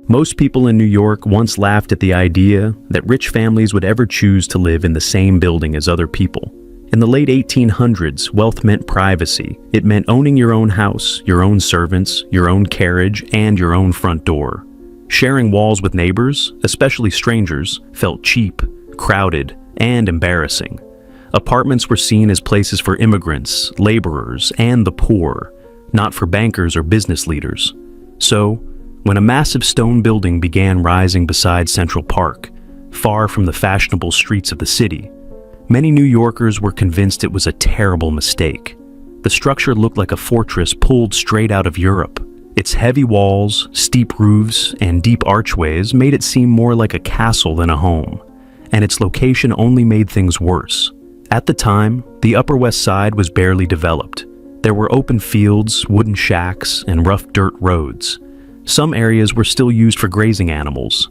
Most people in New York once laughed at the idea that rich families would ever choose to live in the same building as other people. In the late 1800s, wealth meant privacy. It meant owning your own house, your own servants, your own carriage, and your own front door. Sharing walls with neighbors, especially strangers, felt cheap, crowded, and embarrassing. Apartments were seen as places for immigrants, laborers, and the poor, not for bankers or business leaders. So, when a massive stone building began rising beside Central Park, far from the fashionable streets of the city, many New Yorkers were convinced it was a terrible mistake. The structure looked like a fortress pulled straight out of Europe. Its heavy walls, steep roofs, and deep archways made it seem more like a castle than a home, and its location only made things worse. At the time, the Upper West Side was barely developed. There were open fields, wooden shacks, and rough dirt roads. Some areas were still used for grazing animals.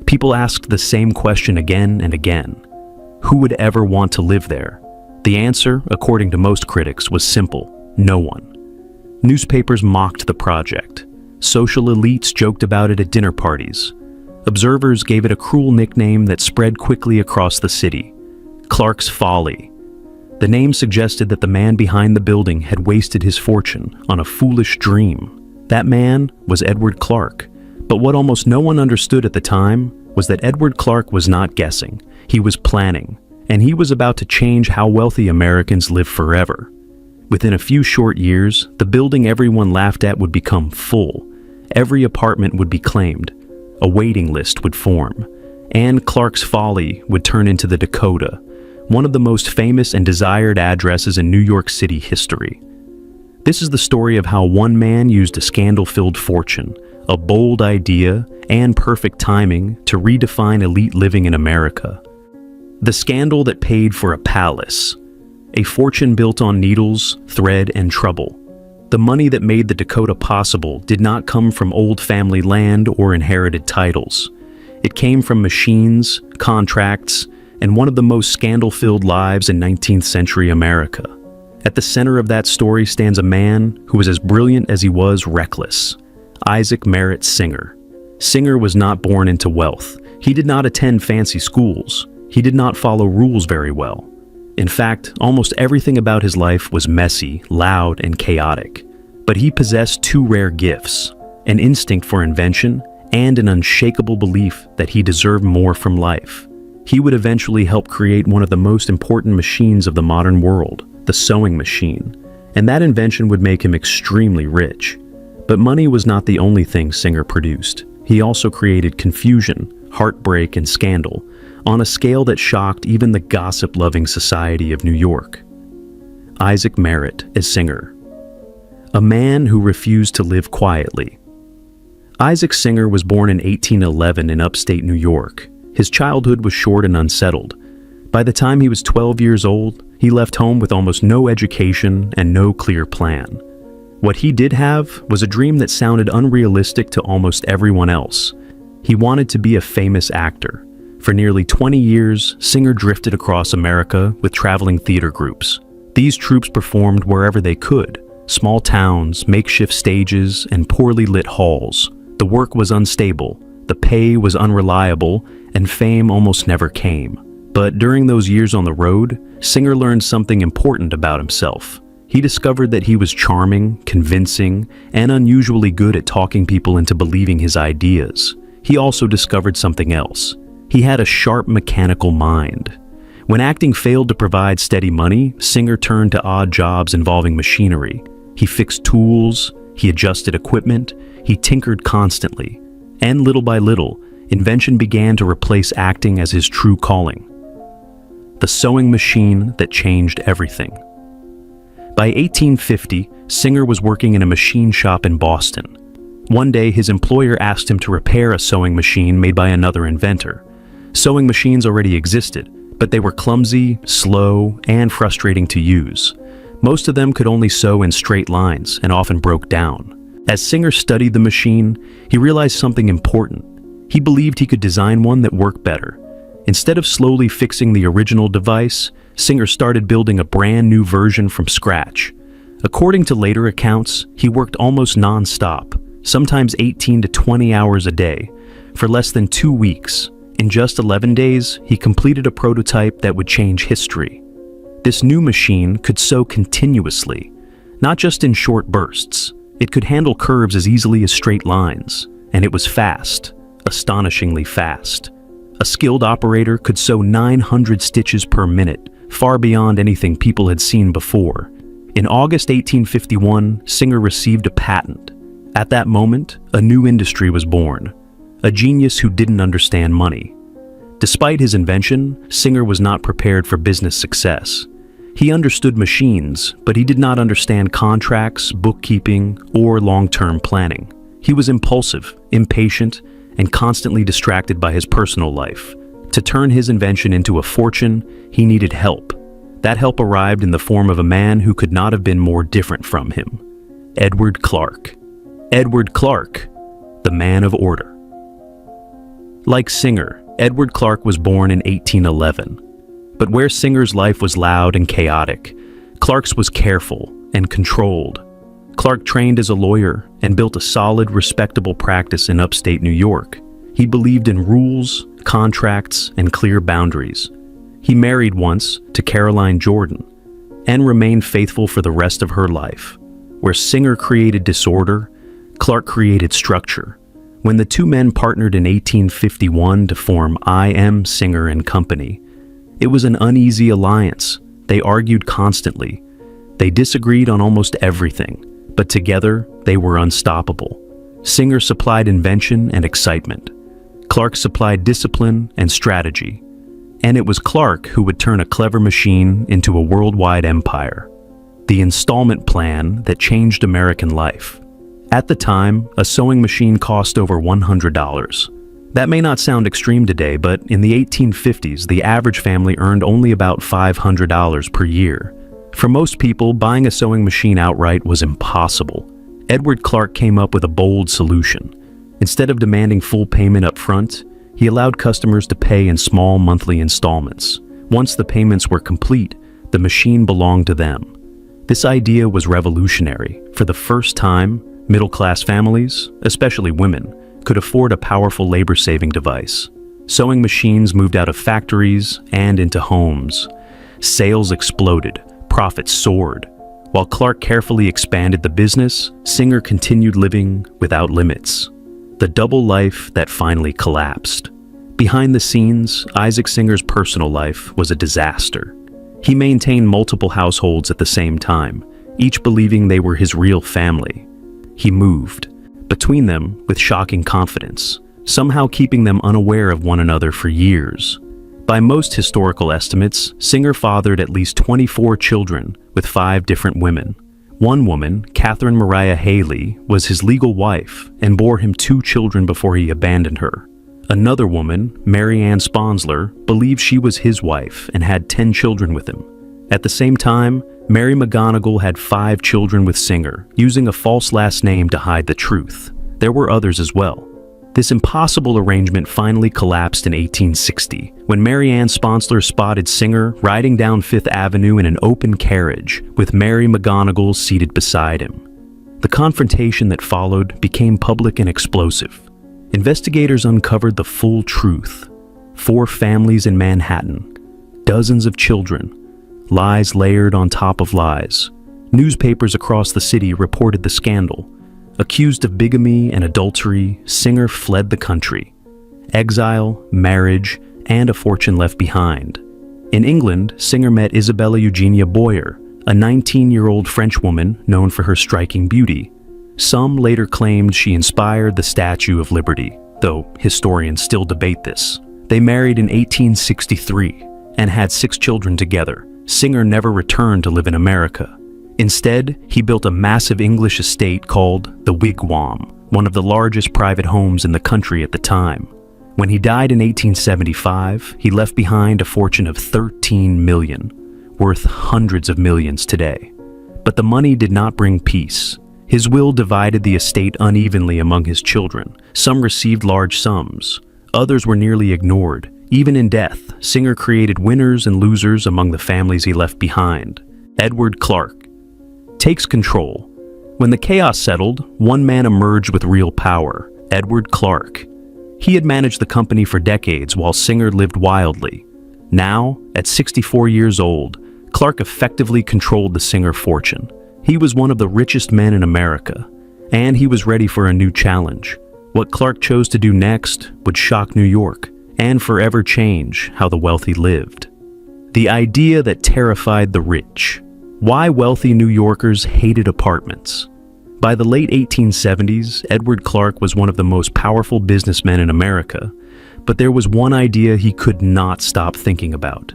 People asked the same question again and again. Who would ever want to live there? The answer, according to most critics, was simple: no one. Newspapers mocked the project. Social elites joked about it at dinner parties. Observers gave it a cruel nickname that spread quickly across the city: Clark's Folly. The name suggested that the man behind the building had wasted his fortune on a foolish dream. That man was Edward Clark. But what almost no one understood at the time was that Edward Clark was not guessing. He was planning, and he was about to change how wealthy Americans live forever. Within a few short years, the building everyone laughed at would become full. Every apartment would be claimed. A waiting list would form. And Clark's Folly would turn into the Dakota, one of the most famous and desired addresses in New York City history. This is the story of how one man used a scandal-filled fortune, a bold idea, and perfect timing to redefine elite living in America. The scandal that paid for a palace, a fortune built on needles, thread, and trouble. The money that made the Dakota possible did not come from old family land or inherited titles. It came from machines, contracts, and one of the most scandal-filled lives in 19th century America. At the center of that story stands a man who was as brilliant as he was reckless: Isaac Merritt Singer. Singer was not born into wealth. He did not attend fancy schools. He did not follow rules very well. In fact, almost everything about his life was messy, loud, and chaotic. But he possessed two rare gifts: an instinct for invention and an unshakable belief that he deserved more from life. He would eventually help create one of the most important machines of the modern world, the sewing machine, and that invention would make him extremely rich. But money was not the only thing Singer produced. He also created confusion, heartbreak, and scandal on a scale that shocked even the gossip-loving society of New York. Isaac Merritt as Singer, a man who refused to live quietly. Isaac Singer was born in 1811 in upstate New York. His childhood was short and unsettled. By the time he was 12 years old, he left home with almost no education and no clear plan. What he did have was a dream that sounded unrealistic to almost everyone else. He wanted to be a famous actor. For nearly 20 years, Singer drifted across America with traveling theater groups. These troupes performed wherever they could: small towns, makeshift stages, and poorly lit halls. The work was unstable, the pay was unreliable, and fame almost never came. But during those years on the road, Singer learned something important about himself. He discovered that he was charming, convincing, and unusually good at talking people into believing his ideas. He also discovered something else. He had a sharp mechanical mind. When acting failed to provide steady money, Singer turned to odd jobs involving machinery. He fixed tools, he adjusted equipment, he tinkered constantly. And little by little, invention began to replace acting as his true calling. The sewing machine that changed everything. By 1850, Singer was working in a machine shop in Boston. One day, his employer asked him to repair a sewing machine made by another inventor. Sewing machines already existed, but they were clumsy, slow, and frustrating to use. Most of them could only sew in straight lines and often broke down. As Singer studied the machine, he realized something important. He believed he could design one that worked better. Instead of slowly fixing the original device, Singer started building a brand new version from scratch. According to later accounts, he worked almost non-stop, sometimes 18 to 20 hours a day, for less than 2 weeks. In just 11 days, he completed a prototype that would change history. This new machine could sew continuously, not just in short bursts. It could handle curves as easily as straight lines, and it was fast, astonishingly fast. A skilled operator could sew 900 stitches per minute, far beyond anything people had seen before. In August 1851, Singer received a patent. At that moment, a new industry was born, a genius who didn't understand money. Despite his invention, Singer was not prepared for business success. He understood machines, but he did not understand contracts, bookkeeping, or long-term planning. He was impulsive, impatient, and constantly distracted by his personal life. To turn his invention into a fortune, he needed help. That help arrived in the form of a man who could not have been more different from him: Edward Clark. Edward Clark, the man of order. Like Singer, Edward Clark was born in 1811. But where Singer's life was loud and chaotic, Clark's was careful and controlled. Clark trained as a lawyer and built a solid, respectable practice in upstate New York. He believed in rules, contracts, and clear boundaries. He married once to Caroline Jordan and remained faithful for the rest of her life. Where Singer created disorder, Clark created structure. When the two men partnered in 1851 to form I.M. Singer and Company, it was an uneasy alliance. They argued constantly. They disagreed on almost everything, but together they were unstoppable. Singer supplied invention and excitement. Clark supplied discipline and strategy. And it was Clark who would turn a clever machine into a worldwide empire. The installment plan that changed American life. At the time, a sewing machine cost over $100. That may not sound extreme today, but in the 1850s, the average family earned only about $500 per year. For most people, buying a sewing machine outright was impossible. Edward Clark came up with a bold solution. Instead of demanding full payment up front, he allowed customers to pay in small monthly installments. Once the payments were complete, the machine belonged to them. This idea was revolutionary. For the first time, middle-class families, especially women, could afford a powerful labor-saving device. Sewing machines moved out of factories and into homes. Sales exploded, profits soared. While Clark carefully expanded the business, Singer continued living without limits. The double life that finally collapsed. Behind the scenes, Isaac Singer's personal life was a disaster. He maintained multiple households at the same time, each believing they were his real family. He moved between them with shocking confidence, somehow keeping them unaware of one another for years. By most historical estimates, Singer fathered at least 24 children with 5 different women. One woman, Catherine Mariah Haley, was his legal wife and bore him 2 children before he abandoned her. Another woman, Mary Ann Sponsler, believed she was his wife and had 10 children with him. At the same time, Mary McGonigal had 5 children with Singer, using a false last name to hide the truth. There were others as well. This impossible arrangement finally collapsed in 1860, when Mary Ann Sponsler spotted Singer riding down Fifth Avenue in an open carriage, with Mary McGonigal seated beside him. The confrontation that followed became public and explosive. Investigators uncovered the full truth. 4 families in Manhattan, dozens of children, lies layered on top of lies. Newspapers across the city reported the scandal. Accused of bigamy and adultery, Singer fled the country. Exile, marriage, and a fortune left behind. In England, Singer met Isabella Eugenia Boyer, a 19-year-old French woman known for her striking beauty. Some later claimed she inspired the Statue of Liberty, though historians still debate this. They married in 1863 and had 6 children together. Singer never returned to live in America. Instead, he built a massive English estate called the Wigwam, one of the largest private homes in the country at the time. When he died in 1875, he left behind a fortune of $13 million, worth hundreds of millions today. But the money did not bring peace. His will divided the estate unevenly among his children. Some received large sums. Others were nearly ignored. Even in death, Singer created winners and losers among the families he left behind. Edward Clark takes control. When the chaos settled, one man emerged with real power, Edward Clark. He had managed the company for decades while Singer lived wildly. Now, at 64 years old, Clark effectively controlled the Singer fortune. He was one of the richest men in America, and he was ready for a new challenge. What Clark chose to do next would shock New York and forever change how the wealthy lived. The idea that terrified the rich. Why wealthy New Yorkers hated apartments. By the late 1870s, Edward Clark was one of the most powerful businessmen in America, but there was one idea he could not stop thinking about.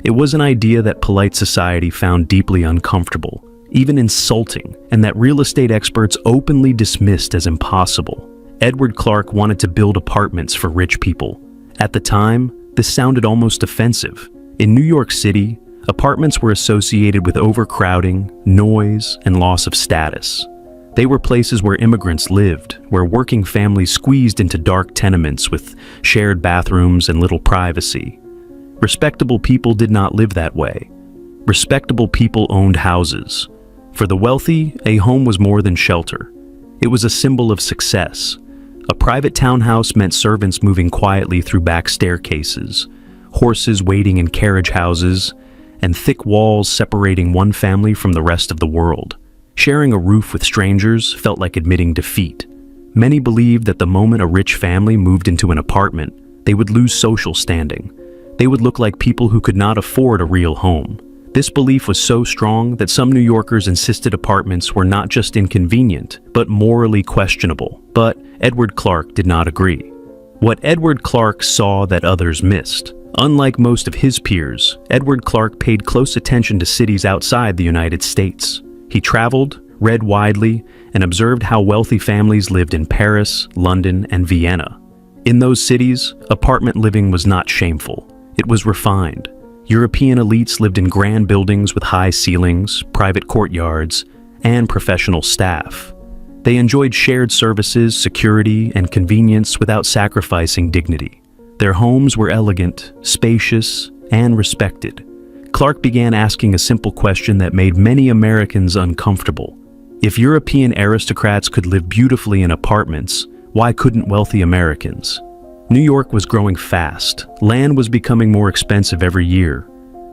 It was an idea that polite society found deeply uncomfortable, even insulting, and that real estate experts openly dismissed as impossible. Edward Clark wanted to build apartments for rich people. At the time, this sounded almost offensive. In New York City, apartments were associated with overcrowding, noise, and loss of status. They were places where immigrants lived, where working families squeezed into dark tenements with shared bathrooms and little privacy. Respectable people did not live that way. Respectable people owned houses. For the wealthy, a home was more than shelter. It was a symbol of success. A private townhouse meant servants moving quietly through back staircases, horses waiting in carriage houses, and thick walls separating one family from the rest of the world. Sharing a roof with strangers felt like admitting defeat. Many believed that the moment a rich family moved into an apartment, they would lose social standing. They would look like people who could not afford a real home. This belief was so strong that some New Yorkers insisted apartments were not just inconvenient, but morally questionable. But Edward Clark did not agree. What Edward Clark saw that others missed. Unlike most of his peers, Edward Clark paid close attention to cities outside the United States. He traveled, read widely, and observed how wealthy families lived in Paris, London, and Vienna. In those cities, apartment living was not shameful. It was refined. European elites lived in grand buildings with high ceilings, private courtyards, and professional staff. They enjoyed shared services, security, and convenience without sacrificing dignity. Their homes were elegant, spacious, and respected. Clark began asking a simple question that made many Americans uncomfortable. If European aristocrats could live beautifully in apartments, why couldn't wealthy Americans? New York was growing fast. Land was becoming more expensive every year.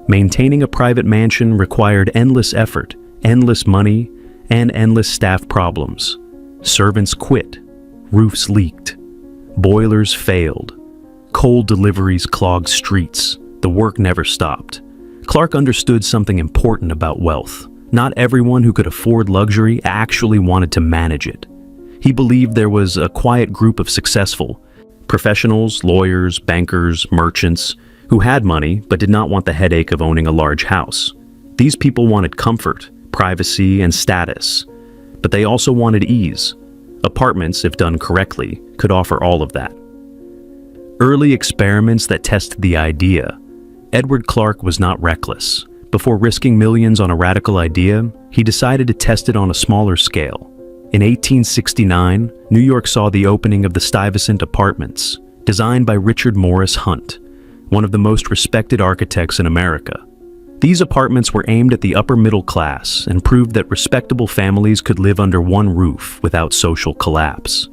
Maintaining a private mansion required endless effort, endless money, and endless staff problems. Servants quit. Roofs leaked. Boilers failed. Coal deliveries clogged streets. The work never stopped. Clark understood something important about wealth. Not everyone who could afford luxury actually wanted to manage it. He believed there was a quiet group of successful professionals, lawyers, bankers, merchants, who had money but did not want the headache of owning a large house. These people wanted comfort, privacy, and status, but they also wanted ease. Apartments, if done correctly, could offer all of that. Early experiments that tested the idea. Edward Clark was not reckless. Before risking millions on a radical idea, he decided to test it on a smaller scale. In 1869, New York saw the opening of the Stuyvesant Apartments, designed by Richard Morris Hunt, one of the most respected architects in America. These apartments were aimed at the upper middle class and proved that respectable families could live under one roof without social collapse.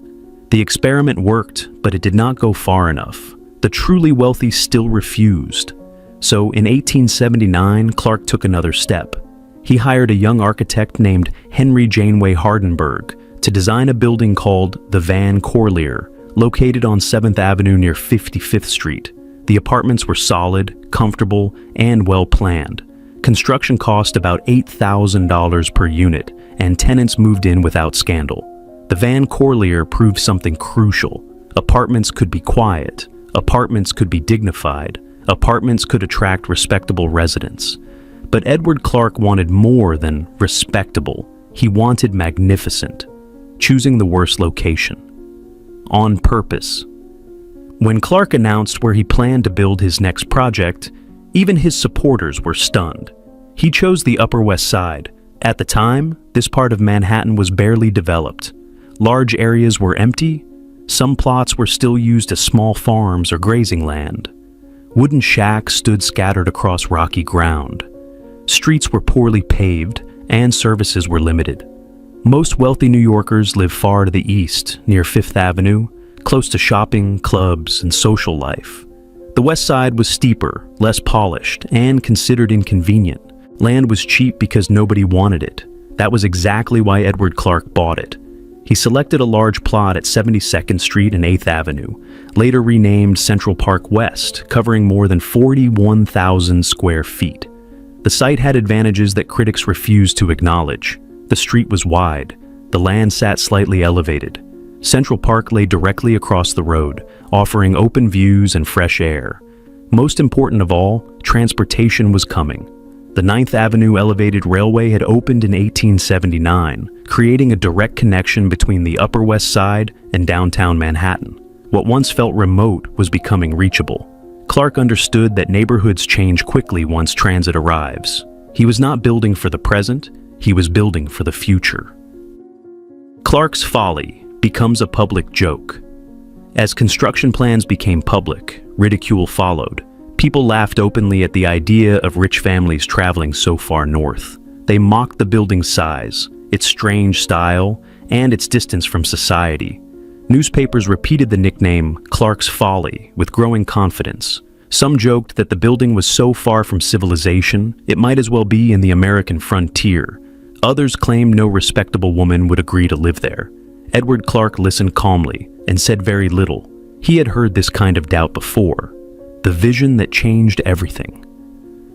The experiment worked, but it did not go far enough. The truly wealthy still refused. So in 1879, Clark took another step. He hired a young architect named Henry Janeway Hardenberg to design a building called the Van Corlear, located on 7th Avenue near 55th Street. The apartments were solid, comfortable, and well planned. Construction cost about $8,000 per unit, and tenants moved in without scandal. The Van Corlear proved something crucial. Apartments could be quiet. Apartments could be dignified. Apartments could attract respectable residents. But Edward Clark wanted more than respectable. He wanted magnificent, choosing the worst location. On purpose. When Clark announced where he planned to build his next project, even his supporters were stunned. He chose the Upper West Side. At the time, this part of Manhattan was barely developed. Large areas were empty. Some plots were still used as small farms or grazing land. Wooden shacks stood scattered across rocky ground. Streets were poorly paved, and services were limited. Most wealthy New Yorkers live far to the east, near Fifth Avenue, close to shopping, clubs, and social life. The West Side was steeper, less polished, and considered inconvenient. Land was cheap because nobody wanted it. That was exactly why Edward Clark bought it. He selected a large plot at 72nd Street and 8th Avenue, later renamed Central Park West, covering more than 41,000 square feet. The site had advantages that critics refused to acknowledge. The street was wide. The land sat slightly elevated. Central Park lay directly across the road, offering open views and fresh air. Most important of all, transportation was coming. The 9th Avenue Elevated Railway had opened in 1879, creating a direct connection between the Upper West Side and downtown Manhattan. What once felt remote was becoming reachable. Clark understood that neighborhoods change quickly once transit arrives. He was not building for the present, he was building for the future. Clark's folly becomes a public joke. As construction plans became public, ridicule followed. People laughed openly at the idea of rich families traveling so far north. They mocked the building's size, its strange style, and its distance from society. Newspapers repeated the nickname Clark's Folly with growing confidence. Some joked that the building was so far from civilization, it might as well be in the American frontier. Others claimed no respectable woman would agree to live there. Edward Clark listened calmly and said very little. He had heard this kind of doubt before. The vision that changed everything.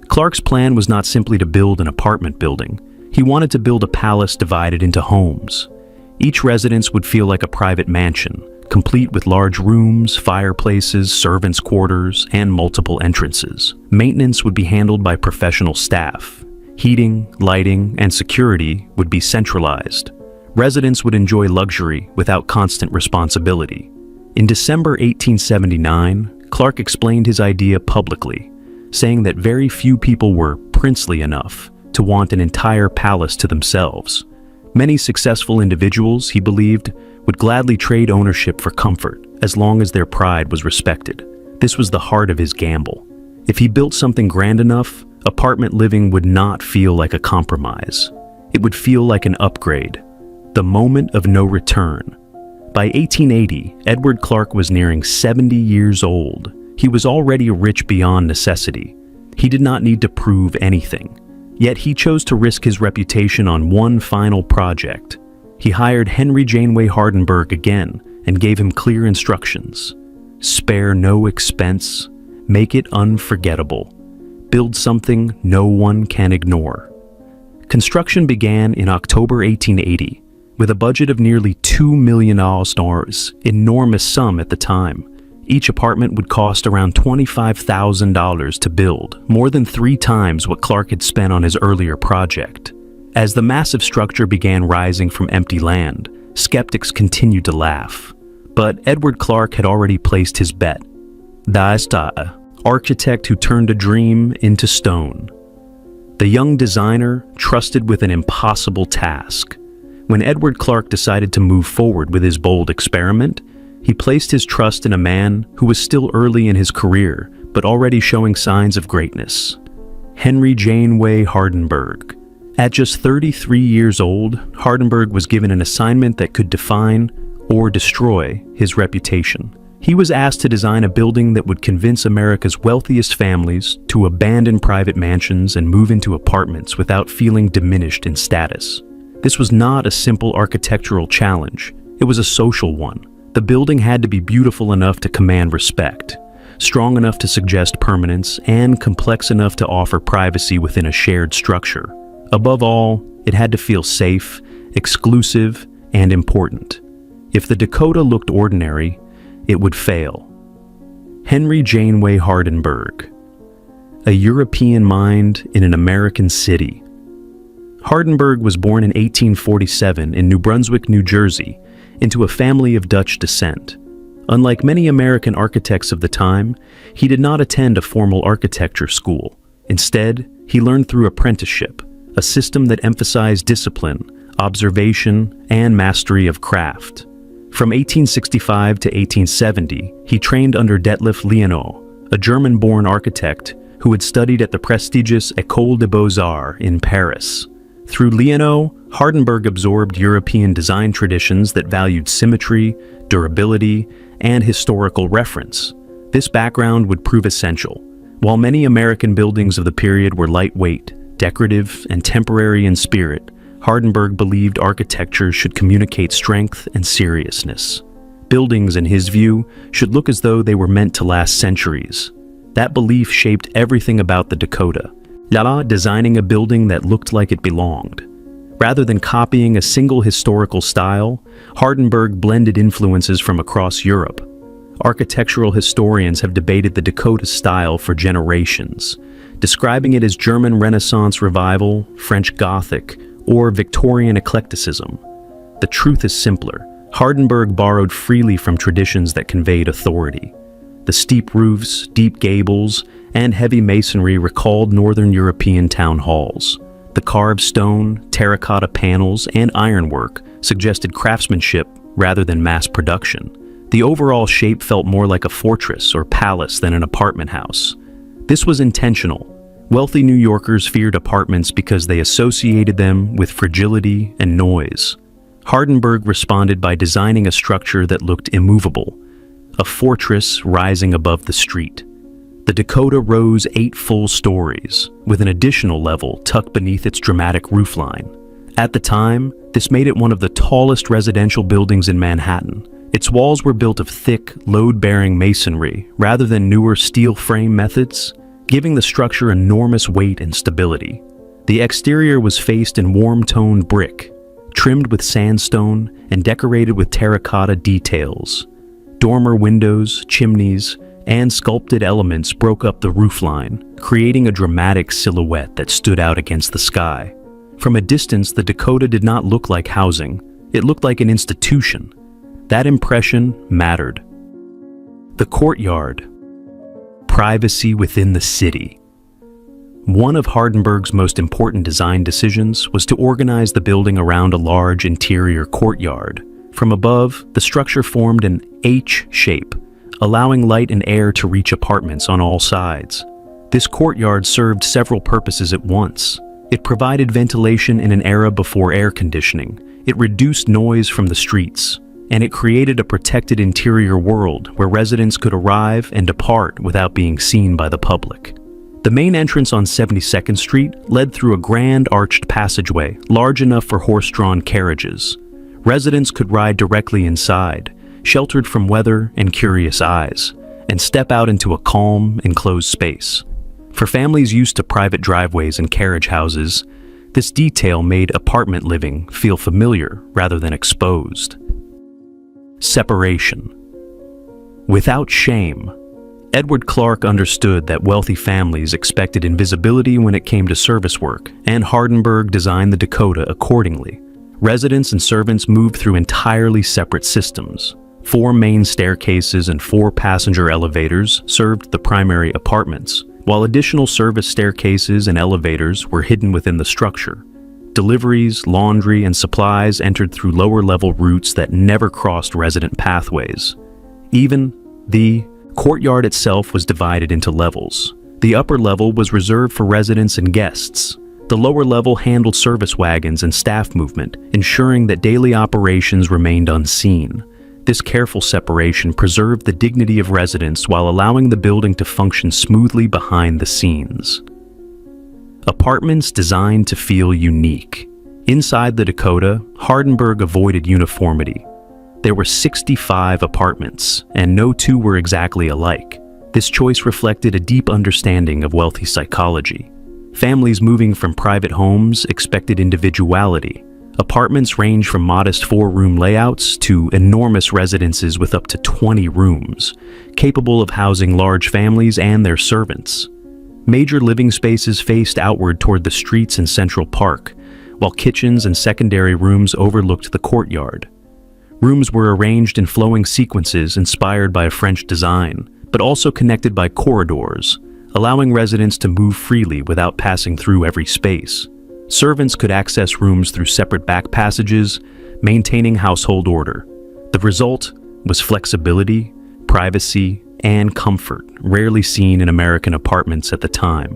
Clark's plan was not simply to build an apartment building. He wanted to build a palace divided into homes. Each residence would feel like a private mansion, complete with large rooms, fireplaces, servants' quarters, and multiple entrances. Maintenance would be handled by professional staff. Heating, lighting, and security would be centralized. Residents would enjoy luxury without constant responsibility. In December 1879, Clark explained his idea publicly, saying that very few people were princely enough to want an entire palace to themselves. Many successful individuals, he believed, would gladly trade ownership for comfort as long as their pride was respected. This was the heart of his gamble. If he built something grand enough, apartment living would not feel like a compromise. It would feel like an upgrade, the moment of no return. By 1880, Edward Clark was nearing 70 years old. He was already rich beyond necessity. He did not need to prove anything. Yet he chose to risk his reputation on one final project. He hired Henry Janeway Hardenberg again and gave him clear instructions. Spare no expense. Make it unforgettable. Build something no one can ignore. Construction began in October 1880. With a budget of nearly $2 million, enormous sum at the time. Each apartment would cost around $25,000 to build, more than 3 times what Clark had spent on his earlier project. As the massive structure began rising from empty land, skeptics continued to laugh. But Edward Clark had already placed his bet. The architect who turned a dream into stone. The young designer trusted with an impossible task. When Edward Clark decided to move forward with his bold experiment, he placed his trust in a man who was still early in his career, but already showing signs of greatness. Henry Janeway Hardenberg. At just 33 years old, Hardenberg was given an assignment that could define or destroy his reputation. He was asked to design a building that would convince America's wealthiest families to abandon private mansions and move into apartments without feeling diminished in status. This was not a simple architectural challenge. It was a social one. The building had to be beautiful enough to command respect, strong enough to suggest permanence, and complex enough to offer privacy within a shared structure. Above all, it had to feel safe, exclusive, and important. If the Dakota looked ordinary, it would fail. Henry Janeway Hardenberg. A European mind in an American city. Hardenberg was born in 1847 in New Brunswick, New Jersey, into a family of Dutch descent. Unlike many American architects of the time, he did not attend a formal architecture school. Instead, he learned through apprenticeship, a system that emphasized discipline, observation, and mastery of craft. From 1865 to 1870, he trained under Detlef Leonau, a German-born architect who had studied at the prestigious École des Beaux-Arts in Paris. Through Leonau, Hardenberg absorbed European design traditions that valued symmetry, durability, and historical reference. This background would prove essential. While many American buildings of the period were lightweight, decorative, and temporary in spirit, Hardenberg believed architecture should communicate strength and seriousness. Buildings, in his view, should look as though they were meant to last centuries. That belief shaped everything about the Dakota, designing a building that looked like it belonged. Rather than copying a single historical style, Hardenberg blended influences from across Europe. Architectural historians have debated the Dakota's style for generations, describing it as German Renaissance revival, French Gothic, or Victorian eclecticism. The truth is simpler. Hardenberg borrowed freely from traditions that conveyed authority. The steep roofs, deep gables, and heavy masonry recalled Northern European town halls. The carved stone, terracotta panels, and ironwork suggested craftsmanship rather than mass production. The overall shape felt more like a fortress or palace than an apartment house. This was intentional. Wealthy New Yorkers feared apartments because they associated them with fragility and noise. Hardenberg responded by designing a structure that looked immovable, a fortress rising above the street. The Dakota rose 8 full stories, with an additional level tucked beneath its dramatic roofline. At the time, this made it one of the tallest residential buildings in Manhattan. Its walls were built of thick, load-bearing masonry rather than newer steel frame methods, giving the structure enormous weight and stability. The exterior was faced in warm-toned brick, trimmed with sandstone and decorated with terracotta details. Dormer windows, chimneys, and sculpted elements broke up the roofline, creating a dramatic silhouette that stood out against the sky. From a distance, the Dakota did not look like housing. It looked like an institution. That impression mattered. The courtyard. Privacy within the city. One of Hardenberg's most important design decisions was to organize the building around a large interior courtyard. From above, the structure formed an H shape, allowing light and air to reach apartments on all sides. This courtyard served several purposes at once. It provided ventilation in an era before air conditioning. It reduced noise from the streets, and it created a protected interior world where residents could arrive and depart without being seen by the public. The main entrance on 72nd Street led through a grand arched passageway large enough for horse-drawn carriages. Residents could ride directly inside, sheltered from weather and curious eyes, and step out into a calm, enclosed space. For families used to private driveways and carriage houses, this detail made apartment living feel familiar rather than exposed. Separation. Without shame, Edward Clark understood that wealthy families expected invisibility when it came to service work, and Hardenberg designed the Dakota accordingly. Residents and servants moved through entirely separate systems. 4 main staircases and 4 passenger elevators served the primary apartments, while additional service staircases and elevators were hidden within the structure. Deliveries, laundry, and supplies entered through lower-level routes that never crossed resident pathways. Even the courtyard itself was divided into levels. The upper level was reserved for residents and guests. The lower level handled service wagons and staff movement, ensuring that daily operations remained unseen. This careful separation preserved the dignity of residents while allowing the building to function smoothly behind the scenes. Apartments designed to feel unique. Inside the Dakota, Hardenberg avoided uniformity. There were 65 apartments, and no 2 were exactly alike. This choice reflected a deep understanding of wealthy psychology. Families moving from private homes expected individuality. Apartments range from modest 4-room layouts to enormous residences with up to 20 rooms, capable of housing large families and their servants. Major living spaces faced outward toward the streets and Central Park, while kitchens and secondary rooms overlooked the courtyard. Rooms were arranged in flowing sequences inspired by a French design, but also connected by corridors, allowing residents to move freely without passing through every space. Servants could access rooms through separate back passages, maintaining household order. The result was flexibility, privacy, and comfort, rarely seen in American apartments at the time.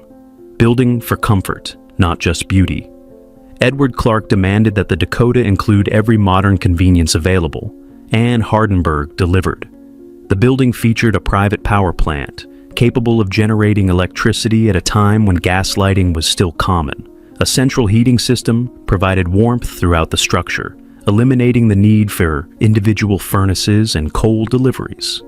Building for comfort, not just beauty. Edward Clark demanded that the Dakota include every modern convenience available, and Hardenberg delivered. The building featured a private power plant, capable of generating electricity at a time when gas lighting was still common. A central heating system provided warmth throughout the structure, eliminating the need for individual furnaces and coal deliveries.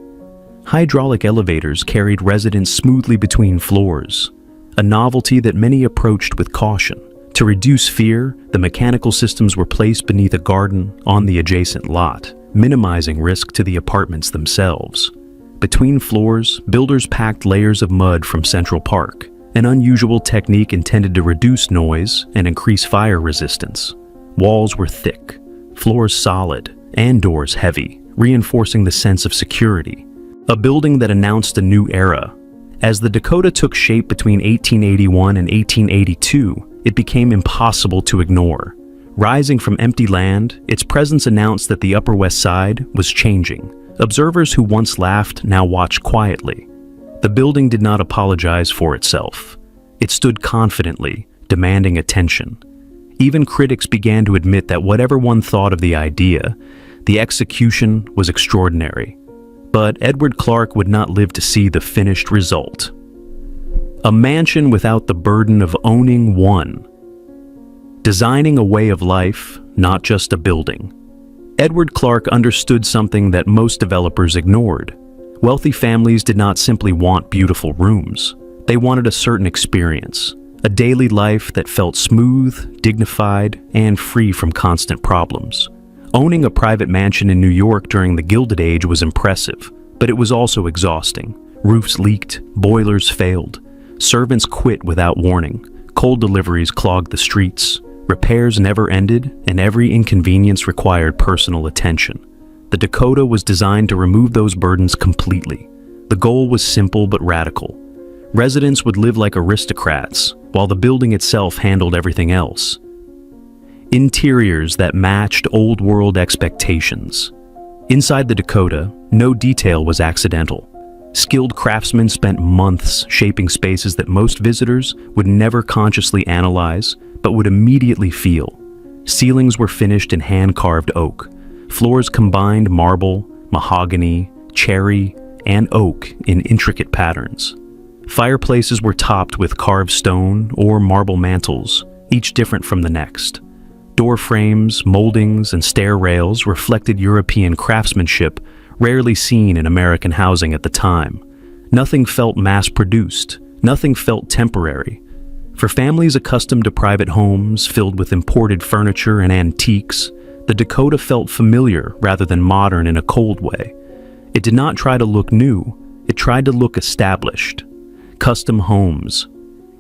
Hydraulic elevators carried residents smoothly between floors, a novelty that many approached with caution. To reduce fear, the mechanical systems were placed beneath a garden on the adjacent lot, minimizing risk to the apartments themselves. Between floors, builders packed layers of mud from Central Park, an unusual technique intended to reduce noise and increase fire resistance. Walls were thick, floors solid, and doors heavy, reinforcing the sense of security. A building that announced a new era. As the Dakota took shape between 1881 and 1882, it became impossible to ignore. Rising from empty land, its presence announced that the Upper West Side was changing. Observers who once laughed now watched quietly. The building did not apologize for itself. It stood confidently, demanding attention. Even critics began to admit that whatever one thought of the idea, the execution was extraordinary. But Edward Clark would not live to see the finished result. A mansion without the burden of owning one. Designing a way of life, not just a building. Edward Clark understood something that most developers ignored. Wealthy families did not simply want beautiful rooms. They wanted a certain experience, a daily life that felt smooth, dignified, and free from constant problems. Owning a private mansion in New York during the Gilded Age was impressive, but it was also exhausting. Roofs leaked, boilers failed, servants quit without warning, coal deliveries clogged the streets, repairs never ended, and every inconvenience required personal attention. The Dakota was designed to remove those burdens completely. The goal was simple but radical. Residents would live like aristocrats, while the building itself handled everything else. Interiors that matched old-world expectations. Inside the Dakota, no detail was accidental. Skilled craftsmen spent months shaping spaces that most visitors would never consciously analyze, but would immediately feel. Ceilings were finished in hand-carved oak. Floors combined marble, mahogany, cherry, and oak in intricate patterns. Fireplaces were topped with carved stone or marble mantles, each different from the next. Door frames, moldings, and stair rails reflected European craftsmanship rarely seen in American housing at the time. Nothing felt mass-produced. Nothing felt temporary. For families accustomed to private homes filled with imported furniture and antiques, the Dakota felt familiar rather than modern in a cold way. It did not try to look new. It tried to look established. Custom homes.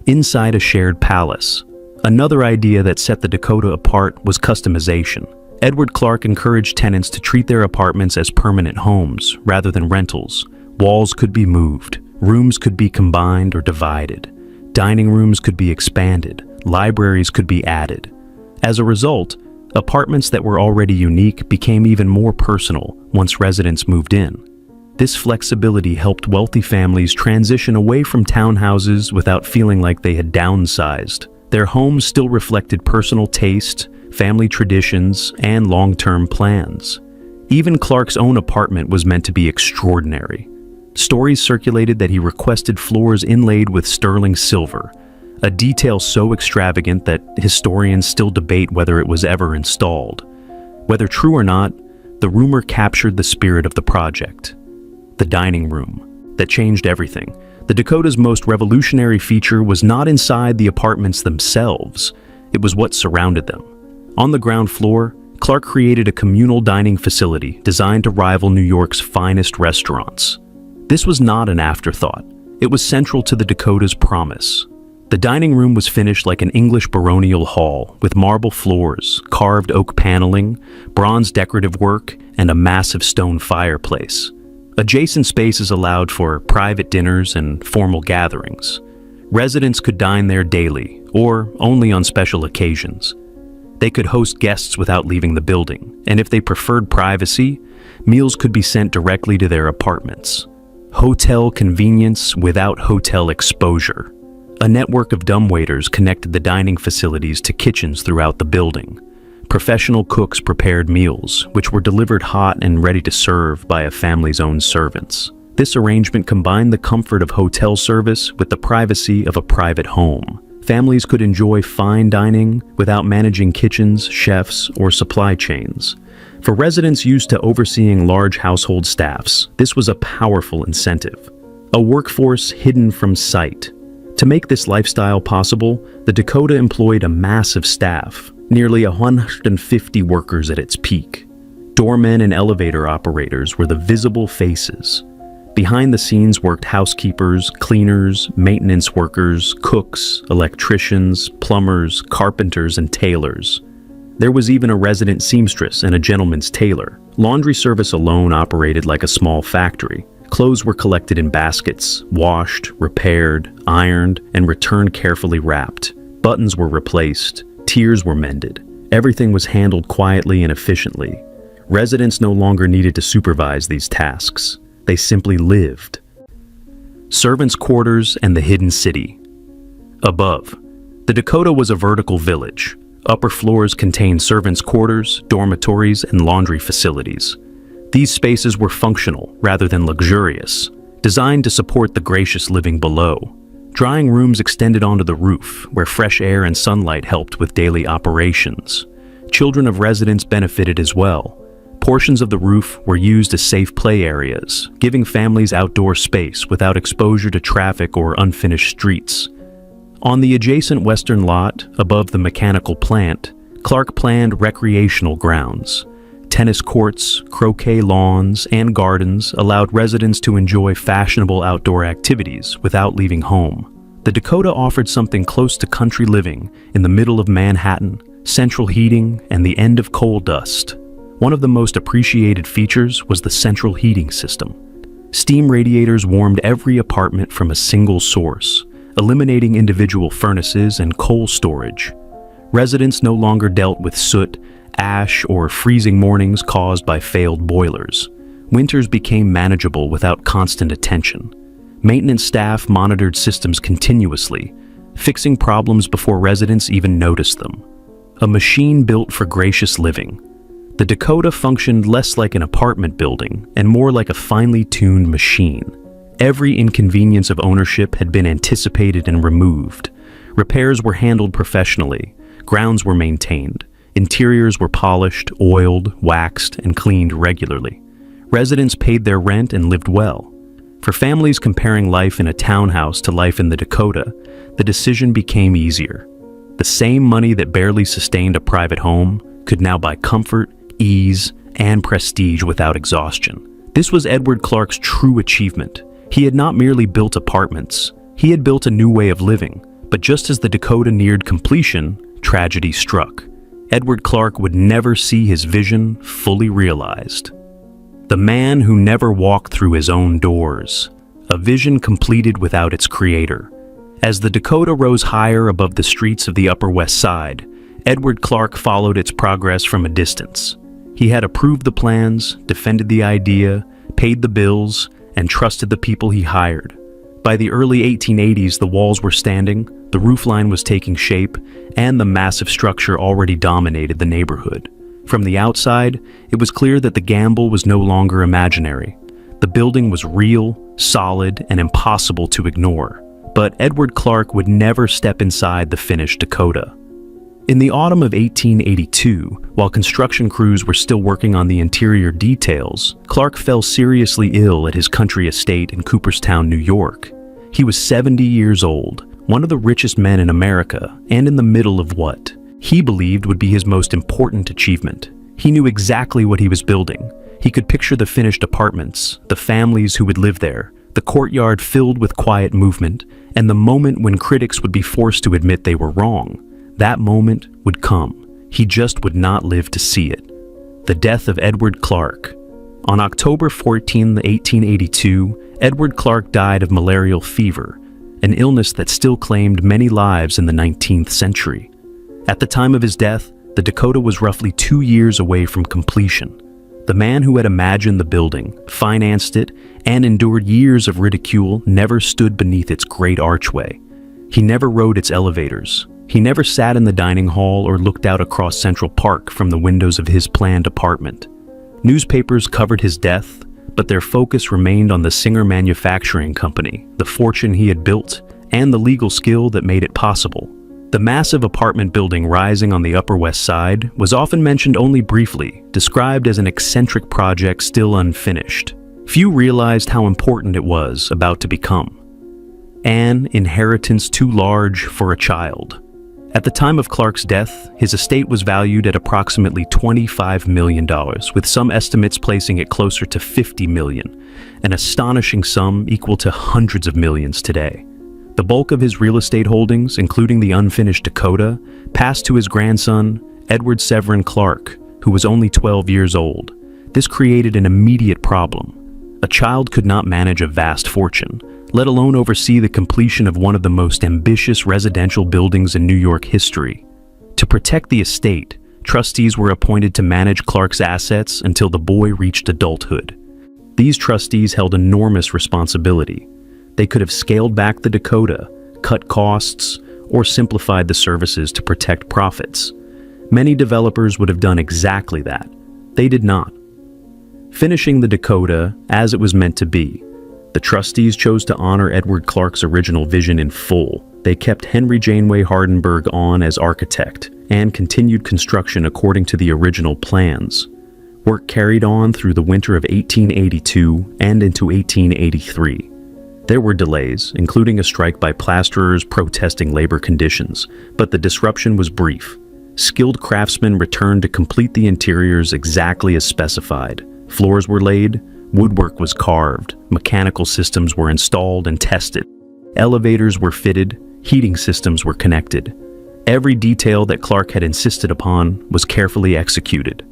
Inside a shared palace. Another idea that set the Dakota apart was customization. Edward Clark encouraged tenants to treat their apartments as permanent homes rather than rentals. Walls could be moved, rooms could be combined or divided, dining rooms could be expanded, libraries could be added. As a result, apartments that were already unique became even more personal once residents moved in. This flexibility helped wealthy families transition away from townhouses without feeling like they had downsized. Their homes still reflected personal taste, family traditions, and long-term plans. Even Clark's own apartment was meant to be extraordinary. Stories circulated that he requested floors inlaid with sterling silver, a detail so extravagant that historians still debate whether it was ever installed. Whether true or not, the rumor captured the spirit of the project. The dining room. That changed everything. The Dakota's most revolutionary feature was not inside the apartments themselves, it was what surrounded them. On the ground floor, Clark created a communal dining facility designed to rival New York's finest restaurants. This was not an afterthought. It was central to the Dakota's promise. The dining room was finished like an English baronial hall, with marble floors, carved oak paneling, bronze decorative work, and a massive stone fireplace. Adjacent spaces allowed for private dinners and formal gatherings. Residents could dine there daily, or only on special occasions. They could host guests without leaving the building, and if they preferred privacy, meals could be sent directly to their apartments. Hotel convenience without hotel exposure. A network of dumbwaiters connected the dining facilities to kitchens throughout the building. Professional cooks prepared meals, which were delivered hot and ready to serve by a family's own servants. This arrangement combined the comfort of hotel service with the privacy of a private home. Families could enjoy fine dining without managing kitchens, chefs, or supply chains. For residents used to overseeing large household staffs, this was a powerful incentive. A workforce hidden from sight. To make this lifestyle possible, the Dakota employed a massive staff, nearly 150 workers at its peak. Doormen and elevator operators were the visible faces. Behind the scenes worked housekeepers, cleaners, maintenance workers, cooks, electricians, plumbers, carpenters, and tailors. There was even a resident seamstress and a gentleman's tailor. Laundry service alone operated like a small factory. Clothes were collected in baskets, washed, repaired, ironed, and returned carefully wrapped. Buttons were replaced. Tiers were mended. Everything was handled quietly and efficiently. Residents no longer needed to supervise these tasks. They simply lived. Servants' quarters and the hidden city. Above, the Dakota was a vertical village. Upper floors contained servants' quarters, dormitories, and laundry facilities. These spaces were functional rather than luxurious, designed to support the gracious living below. Drying rooms extended onto the roof, where fresh air and sunlight helped with daily operations. Children of residents benefited as well. Portions of the roof were used as safe play areas, giving families outdoor space without exposure to traffic or unfinished streets. On the adjacent western lot, above the mechanical plant, Clark planned recreational grounds. Tennis courts, croquet lawns, and gardens allowed residents to enjoy fashionable outdoor activities without leaving home. The Dakota offered something close to country living in the middle of Manhattan, central heating, and the end of coal dust. One of the most appreciated features was the central heating system. Steam radiators warmed every apartment from a single source, eliminating individual furnaces and coal storage. Residents no longer dealt with soot, ash, or freezing mornings caused by failed boilers. Winters became manageable without constant attention. Maintenance staff monitored systems continuously, fixing problems before residents even noticed them. A machine built for gracious living. The Dakota functioned less like an apartment building and more like a finely tuned machine. Every inconvenience of ownership had been anticipated and removed. Repairs were handled professionally. Grounds were maintained. Interiors were polished, oiled, waxed, and cleaned regularly. Residents paid their rent and lived well. For families comparing life in a townhouse to life in the Dakota, the decision became easier. The same money that barely sustained a private home could now buy comfort, ease, and prestige without exhaustion. This was Edward Clark's true achievement. He had not merely built apartments, he had built a new way of living. But just as the Dakota neared completion, tragedy struck. Edward Clark would never see his vision fully realized. The man who never walked through his own doors, a vision completed without its creator. As the Dakota rose higher above the streets of the Upper West Side, Edward Clark followed its progress from a distance. He had approved the plans, defended the idea, paid the bills, and trusted the people he hired. By the early 1880s, the walls were standing, the roofline was taking shape, and the massive structure already dominated the neighborhood. From the outside, it was clear that the gamble was no longer imaginary. The building was real, solid, and impossible to ignore. But Edward Clark would never step inside the finished Dakota. In the autumn of 1882, while construction crews were still working on the interior details, Clark fell seriously ill at his country estate in Cooperstown, New York. He was 70 years old, one of the richest men in America, and in the middle of what he believed would be his most important achievement. He knew exactly what he was building. He could picture the finished apartments, the families who would live there, the courtyard filled with quiet movement, and the moment when critics would be forced to admit they were wrong. That moment would come. He just would not live to see it. The death of Edward Clark. On October 14, 1882, Edward Clark died of malarial fever, an illness that still claimed many lives in the 19th century. At the time of his death, the Dakota was roughly 2 years away from completion. The man who had imagined the building, financed it, and endured years of ridicule never stood beneath its great archway. He never rode its elevators. He never sat in the dining hall or looked out across Central Park from the windows of his planned apartment. Newspapers covered his death, but their focus remained on the Singer Manufacturing Company, the fortune he had built, and the legal skill that made it possible. The massive apartment building rising on the Upper West Side was often mentioned only briefly, described as an eccentric project still unfinished. Few realized how important it was about to become. An inheritance too large for a child. At the time of Clark's death, his estate was valued at approximately $25 million, with some estimates placing it closer to $50 million, an astonishing sum equal to hundreds of millions today. The bulk of his real estate holdings, including the unfinished Dakota, passed to his grandson, Edward Severin Clark, who was only 12 years old. This created an immediate problem. A child could not manage a vast fortune, let alone oversee the completion of one of the most ambitious residential buildings in New York history. To protect the estate, trustees were appointed to manage Clark's assets until the boy reached adulthood. These trustees held enormous responsibility. They could have scaled back the Dakota, cut costs, or simplified the services to protect profits. Many developers would have done exactly that. They did not. Finishing the Dakota as it was meant to be, the trustees chose to honor Edward Clark's original vision in full. They kept Henry Janeway Hardenberg on as architect and continued construction according to the original plans. Work carried on through the winter of 1882 and into 1883. There were delays, including a strike by plasterers protesting labor conditions, but the disruption was brief. Skilled craftsmen returned to complete the interiors exactly as specified. Floors were laid, woodwork was carved, mechanical systems were installed and tested. Elevators were fitted, heating systems were connected. Every detail that Clark had insisted upon was carefully executed.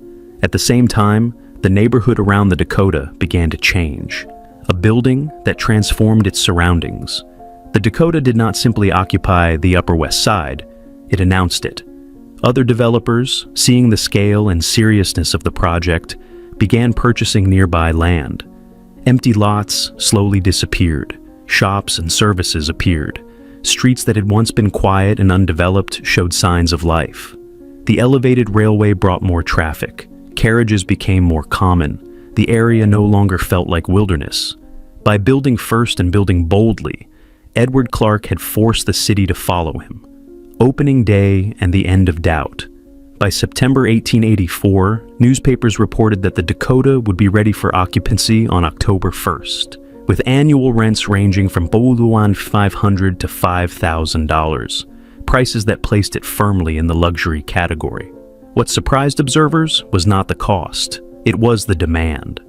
At the same time, the neighborhood around the Dakota began to change. A building that transformed its surroundings. The Dakota did not simply occupy the Upper West Side, it announced it. Other developers, seeing the scale and seriousness of the project, began purchasing nearby land. Empty lots slowly disappeared. Shops and services appeared. Streets that had once been quiet and undeveloped showed signs of life. The elevated railway brought more traffic. Carriages became more common. The area no longer felt like wilderness. By building first and building boldly, Edward Clark had forced the city to follow him. Opening day and the end of doubt. By September 1884, newspapers reported that the Dakota would be ready for occupancy on October 1st, with annual rents ranging from $500 to $5,000, prices that placed it firmly in the luxury category. What surprised observers was not the cost. It was the demand.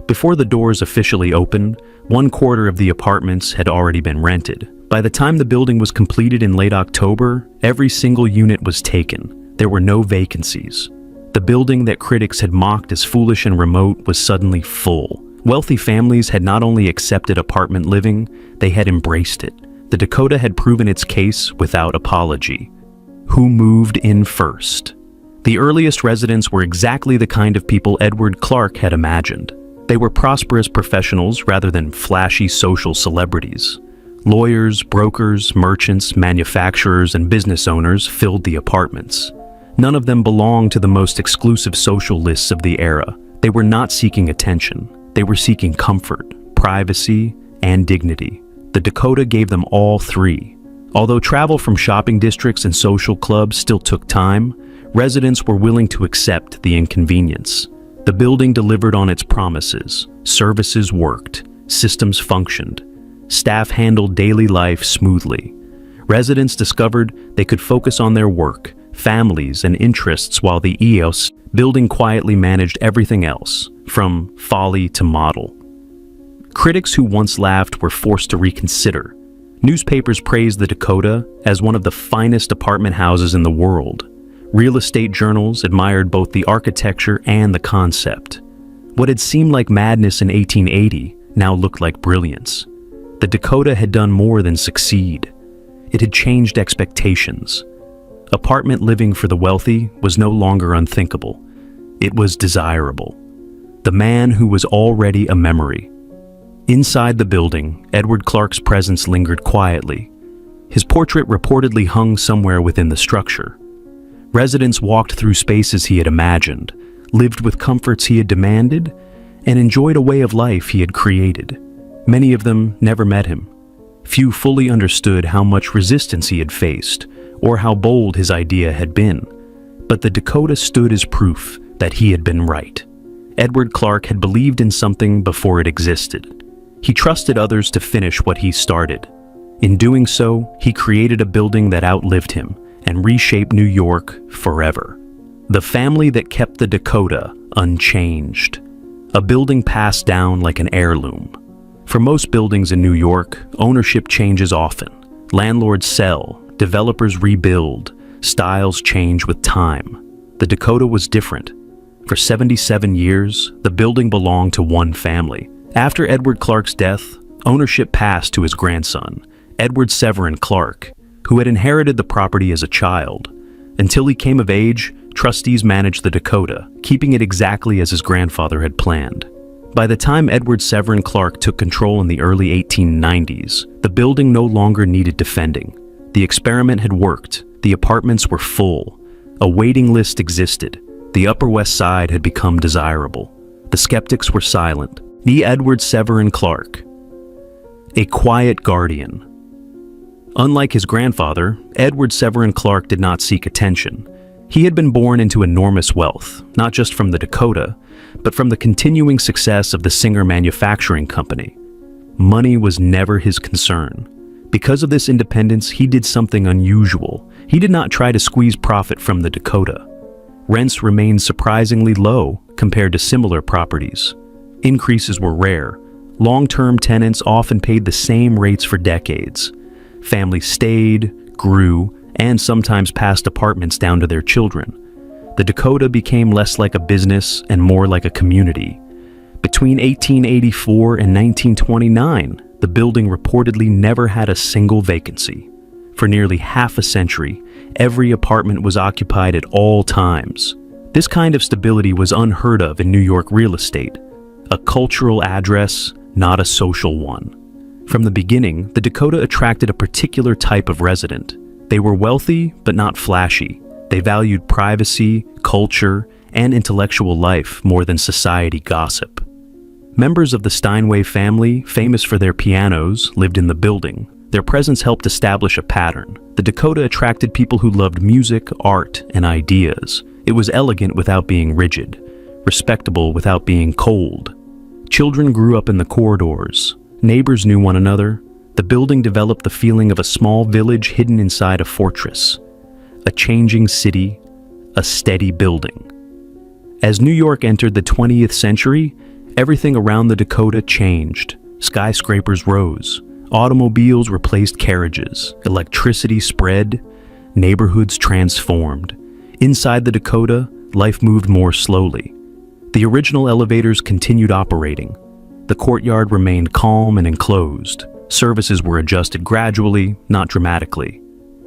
Before the doors officially opened, 1/4 of the apartments had already been rented. By the time the building was completed in late October, every single unit was taken. There were no vacancies. The building that critics had mocked as foolish and remote was suddenly full. Wealthy families had not only accepted apartment living, they had embraced it. The Dakota had proven its case without apology. Who moved in first? The earliest residents were exactly the kind of people Edward Clark had imagined. They were prosperous professionals rather than flashy social celebrities. Lawyers, brokers, merchants, manufacturers, and business owners filled the apartments. None of them belonged to the most exclusive social lists of the era. They were not seeking attention. They were seeking comfort, privacy, and dignity. The Dakota gave them all three. Although travel from shopping districts and social clubs still took time, residents were willing to accept the inconvenience. The building delivered on its promises. Services worked. Systems functioned. Staff handled daily life smoothly. Residents discovered they could focus on their work, families, and interests while the EOS building quietly managed everything else, from folly to model. Critics who once laughed were forced to reconsider. Newspapers praised the Dakota as one of the finest apartment houses in the world. Real estate journals admired both the architecture and the concept. What had seemed like madness in 1880 now looked like brilliance. The Dakota had done more than succeed. It had changed expectations. Apartment living for the wealthy was no longer unthinkable. It was desirable. The man who was already a memory. Inside the building, Edward Clark's presence lingered quietly. His portrait reportedly hung somewhere within the structure. Residents walked through spaces he had imagined, lived with comforts he had demanded, and enjoyed a way of life he had created. Many of them never met him. Few fully understood how much resistance he had faced, or how bold his idea had been. But the Dakota stood as proof that he had been right. Edward Clark had believed in something before it existed. He trusted others to finish what he started. In doing so, he created a building that outlived him and reshaped New York forever. The family that kept the Dakota unchanged. A building passed down like an heirloom. For most buildings in New York, ownership changes often. Landlords sell, developers rebuild, styles change with time. The Dakota was different. For 77 years, the building belonged to one family. After Edward Clark's death, ownership passed to his grandson, Edward Severin Clark, who had inherited the property as a child. Until he came of age, trustees managed the Dakota, keeping it exactly as his grandfather had planned. By the time Edward Severin Clark took control in the early 1890s, the building no longer needed defending. The experiment had worked. The apartments were full. A waiting list existed. The Upper West Side had become desirable. The skeptics were silent. The Edward Severin Clark, a quiet guardian. Unlike his grandfather, Edward Severin Clark did not seek attention. He had been born into enormous wealth, not just from the Dakota, but from the continuing success of the Singer Manufacturing Company. Money was never his concern. Because of this independence, he did something unusual. He did not try to squeeze profit from the Dakota. Rents remained surprisingly low compared to similar properties. Increases were rare. Long-term tenants often paid the same rates for decades. Families stayed, grew, and sometimes passed apartments down to their children. The Dakota became less like a business and more like a community. Between 1884 and 1929, the building reportedly never had a single vacancy. For nearly half a century, every apartment was occupied at all times. This kind of stability was unheard of in New York real estate. A cultural address, not a social one. From the beginning, the Dakota attracted a particular type of resident. They were wealthy, but not flashy. They valued privacy, culture, and intellectual life more than society gossip. Members of the Steinway family, famous for their pianos, lived in the building. Their presence helped establish a pattern. The Dakota attracted people who loved music, art, and ideas. It was elegant without being rigid, respectable without being cold. Children grew up in the corridors. Neighbors knew one another. The building developed the feeling of a small village hidden inside a fortress. A changing city, a steady building. As New York entered the 20th century, everything around the Dakota changed. Skyscrapers rose. Automobiles replaced carriages. Electricity spread. Neighborhoods transformed. Inside the Dakota, life moved more slowly. The original elevators continued operating. The courtyard remained calm and enclosed. Services were adjusted gradually, not dramatically.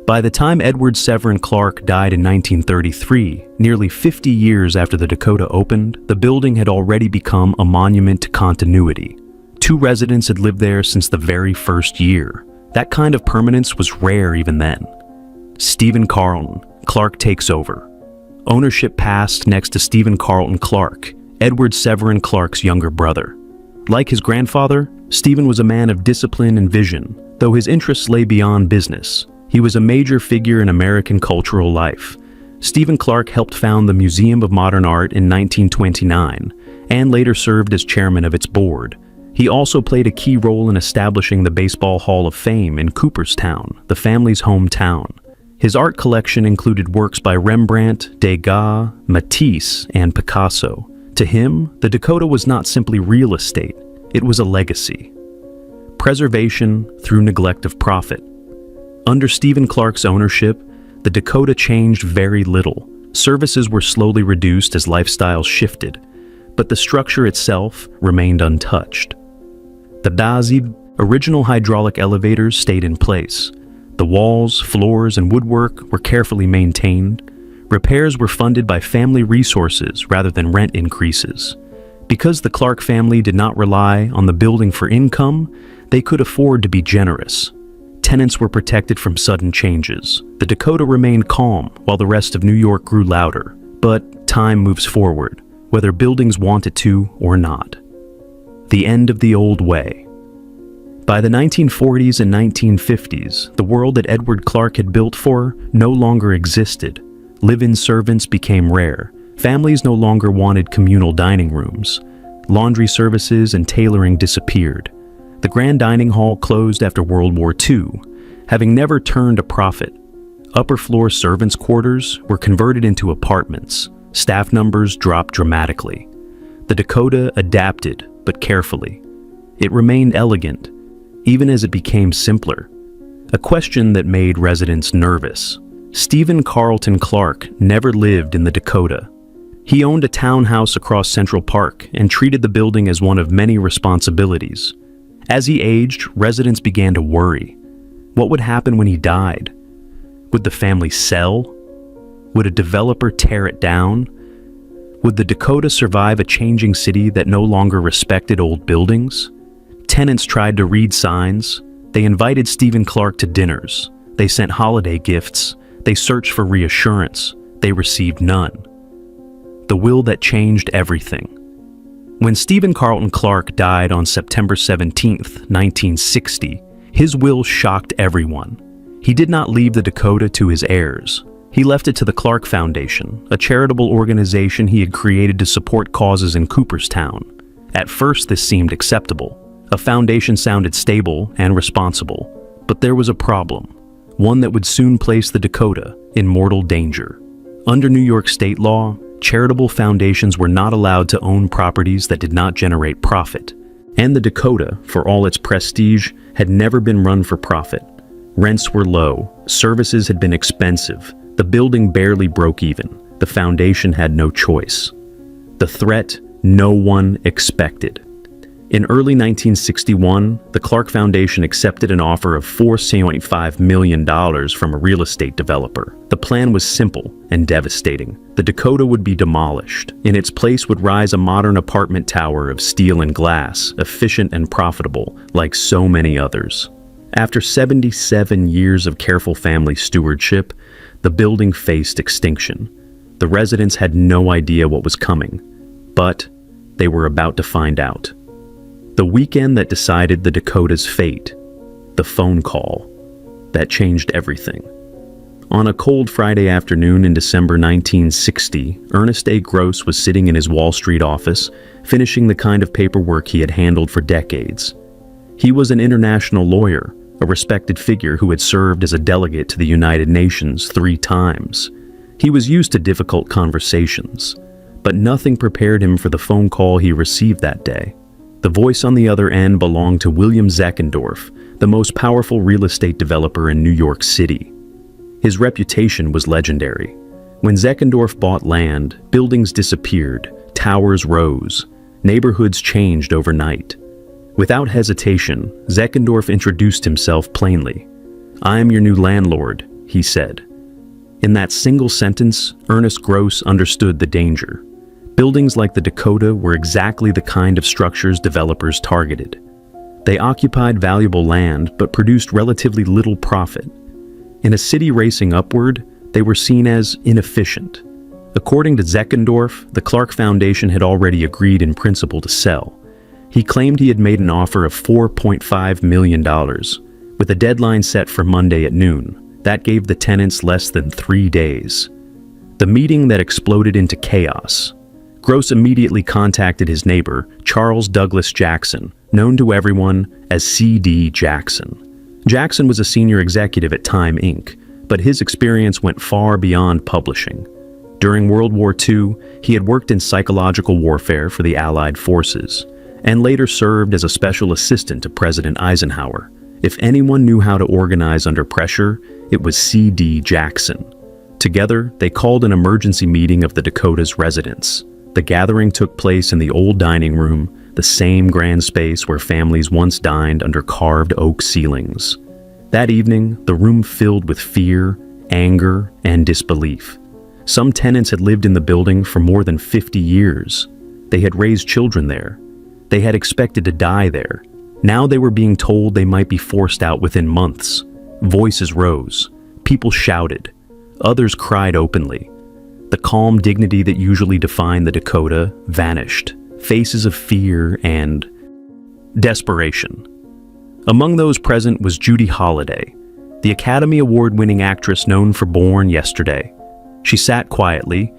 By the time Edward Severin Clark died in 1933, nearly 50 years after the Dakota opened, the building had already become a monument to continuity. 2 residents had lived there since the very first year. That kind of permanence was rare even then. Stephen Carlton, Clark takes over. Ownership passed next to Stephen Carlton Clark, Edward Severin Clark's younger brother. Like his grandfather, Stephen was a man of discipline and vision, though his interests lay beyond business. He was a major figure in American cultural life. Stephen Clark helped found the Museum of Modern Art in 1929, and later served as chairman of its board. He also played a key role in establishing the Baseball Hall of Fame in Cooperstown, the family's hometown. His art collection included works by Rembrandt, Degas, Matisse, and Picasso. To him, the Dakota was not simply real estate, it was a legacy. Preservation through neglect of profit. Under Stephen Clark's ownership, the Dakota changed very little. Services were slowly reduced as lifestyles shifted, but the structure itself remained untouched. The Dazib, original hydraulic elevators, stayed in place. The walls, floors, and woodwork were carefully maintained. Repairs were funded by family resources rather than rent increases. Because the Clark family did not rely on the building for income, they could afford to be generous. Tenants were protected from sudden changes. The Dakota remained calm while the rest of New York grew louder. But time moves forward, whether buildings want it to or not. The end of the old way. By the 1940s and 1950s, the world that Edward Clark had built for no longer existed. Live-in servants became rare. Families no longer wanted communal dining rooms. Laundry services and tailoring disappeared. The Grand Dining Hall closed after World War II, having never turned a profit. Upper-floor servants' quarters were converted into apartments. Staff numbers dropped dramatically. The Dakota adapted, but carefully. It remained elegant, even as it became simpler. A question that made residents nervous. Stephen Carlton Clark never lived in the Dakota. He owned a townhouse across Central Park and treated the building as one of many responsibilities. As he aged, residents began to worry. What would happen when he died? Would the family sell? Would a developer tear it down? Would the Dakota survive a changing city that no longer respected old buildings? Tenants tried to read signs. They invited Stephen Clark to dinners. They sent holiday gifts. They searched for reassurance. They received none. The will that changed everything. When Stephen Carlton Clark died on September 17, 1960, his will shocked everyone. He did not leave the Dakota to his heirs. He left it to the Clark Foundation, a charitable organization he had created to support causes in Cooperstown. At first, this seemed acceptable. A foundation sounded stable and responsible. But there was a problem, one that would soon place the Dakota in mortal danger. Under New York state law, charitable foundations were not allowed to own properties that did not generate profit. And the Dakota, for all its prestige, had never been run for profit. Rents were low, services had been expensive, the building barely broke even, the foundation had no choice. The threat no one expected. In early 1961, the Clark Foundation accepted an offer of $4.5 million from a real estate developer. The plan was simple and devastating. The Dakota would be demolished. In its place would rise a modern apartment tower of steel and glass, efficient and profitable, like so many others. After 77 years of careful family stewardship, the building faced extinction. The residents had no idea what was coming, but they were about to find out. The weekend that decided the Dakota's fate, the phone call, that changed everything. On a cold Friday afternoon in December 1960, Ernest A. Gross was sitting in his Wall Street office, finishing the kind of paperwork he had handled for decades. He was an international lawyer, a respected figure who had served as a delegate to the United Nations 3 times. He was used to difficult conversations, but nothing prepared him for the phone call he received that day. The voice on the other end belonged to William Zeckendorf, the most powerful real estate developer in New York City. His reputation was legendary. When Zeckendorf bought land, buildings disappeared, towers rose, neighborhoods changed overnight. Without hesitation, Zeckendorf introduced himself plainly. "I am your new landlord," he said. In that single sentence, Ernest Gross understood the danger. Buildings like the Dakota were exactly the kind of structures developers targeted. They occupied valuable land but produced relatively little profit. In a city racing upward, they were seen as inefficient. According to Zeckendorf, the Clark Foundation had already agreed in principle to sell. He claimed he had made an offer of $4.5 million, with a deadline set for Monday at noon. That gave the tenants less than 3 days. The meeting that exploded into chaos. Gross immediately contacted his neighbor, Charles Douglas Jackson, known to everyone as C.D. Jackson. Jackson was a senior executive at Time Inc., but his experience went far beyond publishing. During World War II, he had worked in psychological warfare for the Allied forces, and later served as a special assistant to President Eisenhower. If anyone knew how to organize under pressure, it was C.D. Jackson. Together, they called an emergency meeting of the Dakota's residents. The gathering took place in the old dining room, the same grand space where families once dined under carved oak ceilings. That evening, the room filled with fear, anger, and disbelief. Some tenants had lived in the building for more than 50 years. They had raised children there. They had expected to die there. Now they were being told they might be forced out within months. Voices rose. People shouted. Others cried openly. The calm dignity that usually defined the Dakota vanished. Faces of fear and desperation. Among those present was Judy Holliday, the Academy Award-winning actress known for Born Yesterday. She sat quietly,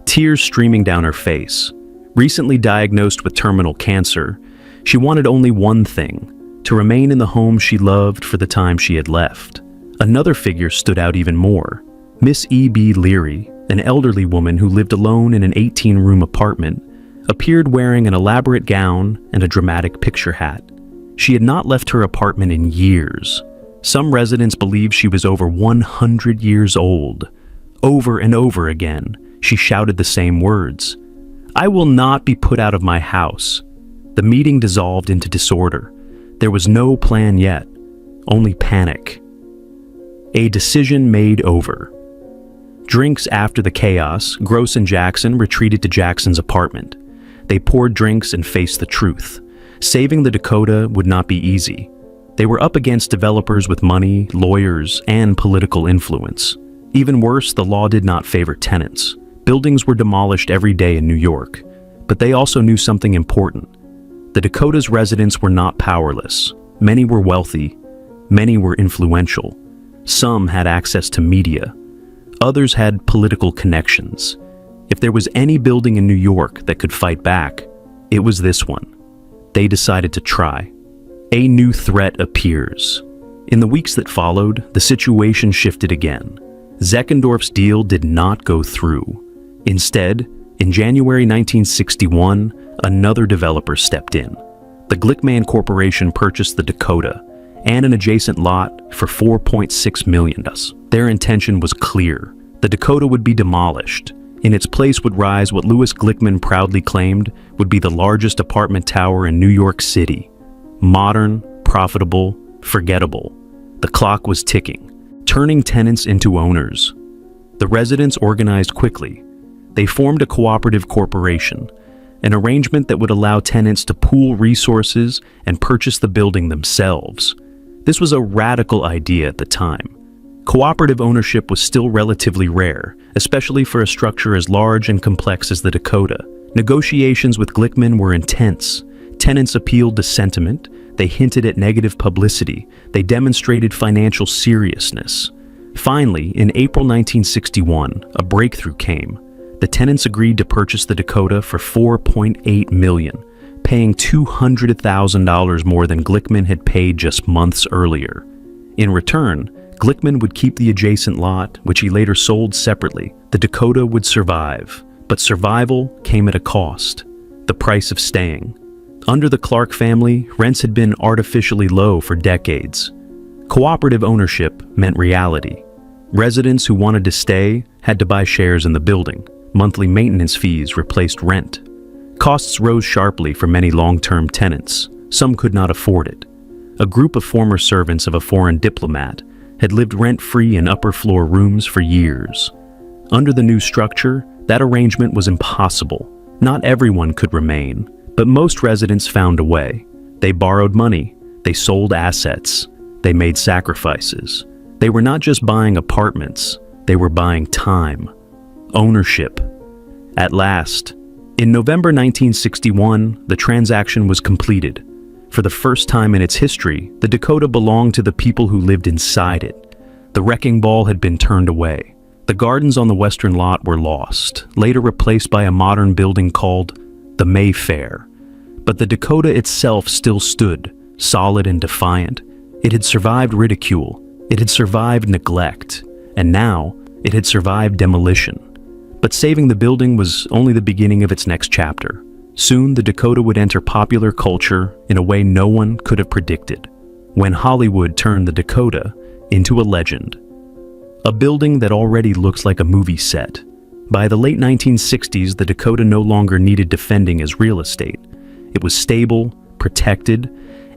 tears streaming down her face. Recently diagnosed with terminal cancer, she wanted only one thing: to remain in the home she loved for the time she had left. Another figure stood out even more. Miss E.B. Leary, an elderly woman who lived alone in an 18-room apartment, appeared wearing an elaborate gown and a dramatic picture hat. She had not left her apartment in years. Some residents believed she was over 100 years old. Over and over again, she shouted the same words. "I will not be put out of my house." The meeting dissolved into disorder. There was no plan yet, only panic. A decision made over. Drinks after the chaos, Gross and Jackson retreated to Jackson's apartment. They poured drinks and faced the truth. Saving the Dakota would not be easy. They were up against developers with money, lawyers, and political influence. Even worse, the law did not favor tenants. Buildings were demolished every day in New York. But they also knew something important. The Dakota's residents were not powerless. Many were wealthy. Many were influential. Some had access to media. Others had political connections. If there was any building in New York that could fight back, it was this one. They decided to try. A new threat appears. In the weeks that followed, the situation shifted again. Zeckendorf's deal did not go through. Instead, in January 1961, another developer stepped in. The Glickman Corporation purchased the Dakota and an adjacent lot for $4.6 million. Their intention was clear. The Dakota would be demolished. In its place would rise what Louis Glickman proudly claimed would be the largest apartment tower in New York City. Modern, profitable, forgettable. The clock was ticking, turning tenants into owners. The residents organized quickly. They formed a cooperative corporation, an arrangement that would allow tenants to pool resources and purchase the building themselves. This was a radical idea at the time. Cooperative ownership was still relatively rare, especially for a structure as large and complex as the Dakota. Negotiations with Glickman were intense. Tenants appealed to sentiment. They hinted at negative publicity. They demonstrated financial seriousness. Finally, in April 1961, a breakthrough came. The tenants agreed to purchase the Dakota for $4.8 million, paying $200,000 more than Glickman had paid just months earlier. In return, Glickman would keep the adjacent lot, which he later sold separately. The Dakota would survive, but survival came at a cost: the price of staying. Under the Clark family, rents had been artificially low for decades. Cooperative ownership meant reality. Residents who wanted to stay had to buy shares in the building. Monthly maintenance fees replaced rent. Costs rose sharply for many long-term tenants. Some could not afford it. A group of former servants of a foreign diplomat had lived rent-free in upper-floor rooms for years. Under the new structure, that arrangement was impossible. Not everyone could remain, but most residents found a way. They borrowed money. They sold assets. They made sacrifices. They were not just buying apartments. They were buying time. Ownership. At last, in November 1961, the transaction was completed. For the first time in its history, the Dakota belonged to the people who lived inside it. The wrecking ball had been turned away. The gardens on the western lot were lost, later replaced by a modern building called the Mayfair. But the Dakota itself still stood, solid and defiant. It had survived ridicule. It had survived neglect. And now, it had survived demolition. But saving the building was only the beginning of its next chapter. Soon, the Dakota would enter popular culture in a way no one could have predicted, when Hollywood turned the Dakota into a legend. A building that already looks like a movie set. By the late 1960s, the Dakota no longer needed defending as real estate. It was stable, protected,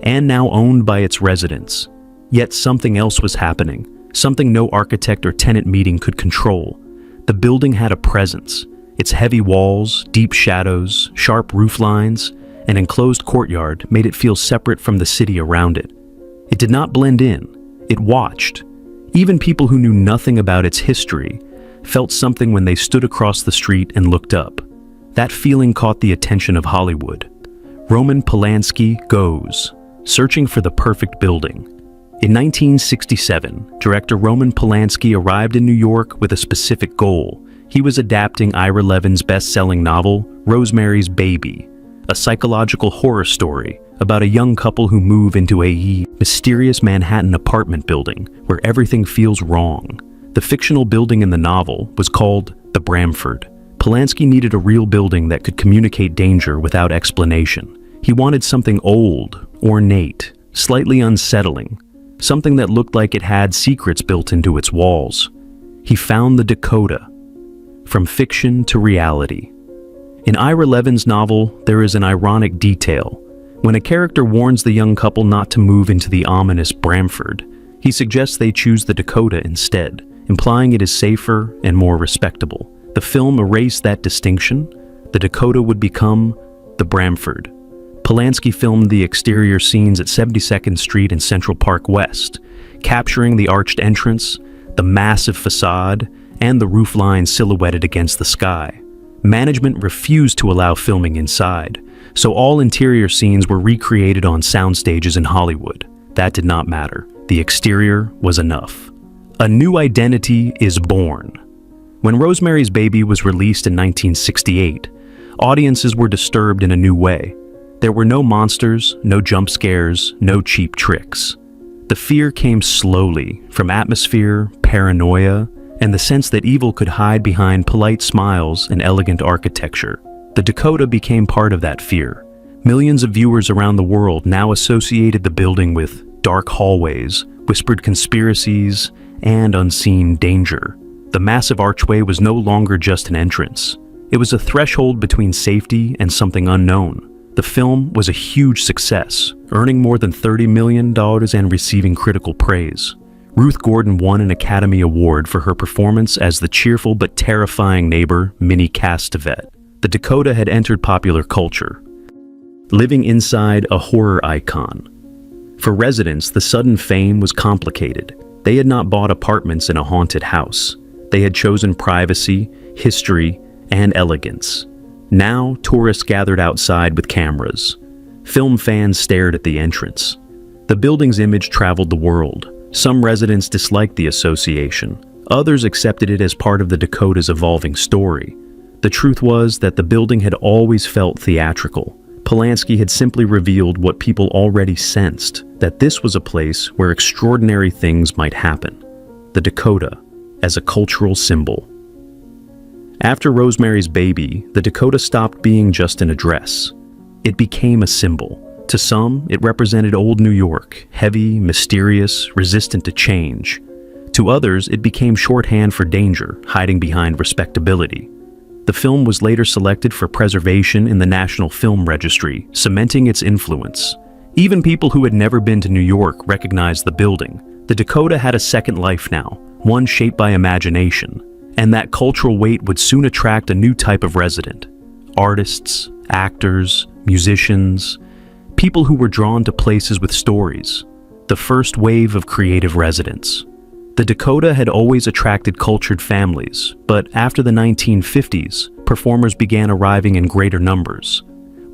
and now owned by its residents. Yet something else was happening, something no architect or tenant meeting could control. The building had a presence. Its heavy walls, deep shadows, sharp roof lines, and enclosed courtyard made it feel separate from the city around it. It did not blend in. It watched. Even people who knew nothing about its history felt something when they stood across the street and looked up. That feeling caught the attention of Hollywood. Roman Polanski goes, searching for the perfect building. In 1967, director Roman Polanski arrived in New York with a specific goal. He was adapting Ira Levin's best-selling novel, Rosemary's Baby, a psychological horror story about a young couple who move into a mysterious Manhattan apartment building where everything feels wrong. The fictional building in the novel was called the Bramford. Polanski needed a real building that could communicate danger without explanation. He wanted something old, ornate, slightly unsettling, something that looked like it had secrets built into its walls. He found the Dakota, from fiction to reality. In Ira Levin's novel, there is an ironic detail. When a character warns the young couple not to move into the ominous Bramford, he suggests they choose the Dakota instead, implying it is safer and more respectable. The film erased that distinction. The Dakota would become the Bramford. Polanski filmed the exterior scenes at 72nd Street and Central Park West, capturing the arched entrance, the massive facade, and the roofline silhouetted against the sky. Management refused to allow filming inside, so all interior scenes were recreated on sound stages in Hollywood. That did not matter. The exterior was enough. A new identity is born. When Rosemary's Baby was released in 1968, audiences were disturbed in a new way. There were no monsters, no jump scares, no cheap tricks. The fear came slowly from atmosphere, paranoia, and the sense that evil could hide behind polite smiles and elegant architecture. The Dakota became part of that fear. Millions of viewers around the world now associated the building with dark hallways, whispered conspiracies, and unseen danger. The massive archway was no longer just an entrance. It was a threshold between safety and something unknown. The film was a huge success, earning more than $30 million and receiving critical praise. Ruth Gordon won an Academy Award for her performance as the cheerful but terrifying neighbor, Minnie Castevet. The Dakota had entered popular culture, living inside a horror icon. For residents, the sudden fame was complicated. They had not bought apartments in a haunted house. They had chosen privacy, history, and elegance. Now, tourists gathered outside with cameras. Film fans stared at the entrance. The building's image traveled the world. Some residents disliked the association. Others accepted it as part of the Dakota's evolving story. The truth was that the building had always felt theatrical. Polanski had simply revealed what people already sensed, that this was a place where extraordinary things might happen. The Dakota, as a cultural symbol. After Rosemary's Baby, the Dakota stopped being just an address. It became a symbol. To some, it represented old New York, heavy, mysterious, resistant to change. To others, it became shorthand for danger, hiding behind respectability. The film was later selected for preservation in the National Film Registry, cementing its influence. Even people who had never been to New York recognized the building. The Dakota had a second life now, one shaped by imagination. And that cultural weight would soon attract a new type of resident. Artists, actors, musicians, people who were drawn to places with stories. The first wave of creative residents. The Dakota had always attracted cultured families, but after the 1950s, performers began arriving in greater numbers.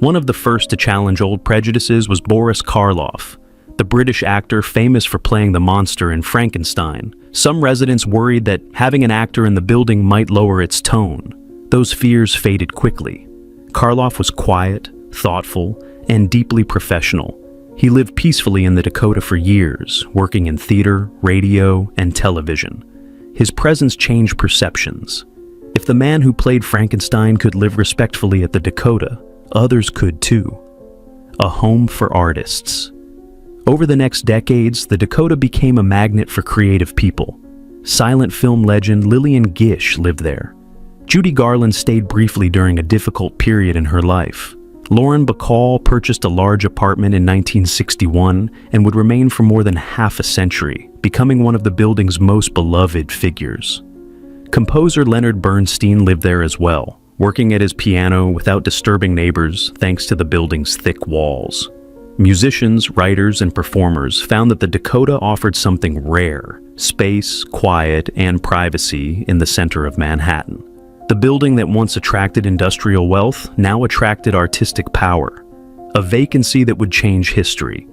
One of the first to challenge old prejudices was Boris Karloff, the British actor famous for playing the monster in Frankenstein. Some residents worried that having an actor in the building might lower its tone. Those fears faded quickly. Karloff was quiet, thoughtful, and deeply professional. He lived peacefully in the Dakota for years, working in theater, radio, and television. His presence changed perceptions. If the man who played Frankenstein could live respectfully at the Dakota, others could too. A home for artists. Over the next decades, the Dakota became a magnet for creative people. Silent film legend Lillian Gish lived there. Judy Garland stayed briefly during a difficult period in her life. Lauren Bacall purchased a large apartment in 1961 and would remain for more than half a century, becoming one of the building's most beloved figures. Composer Leonard Bernstein lived there as well, working at his piano without disturbing neighbors thanks to the building's thick walls. Musicians, writers, and performers found that the Dakota offered something rare, space, quiet, and privacy in the center of Manhattan. The building that once attracted industrial wealth now attracted artistic power, a vacancy that would change history.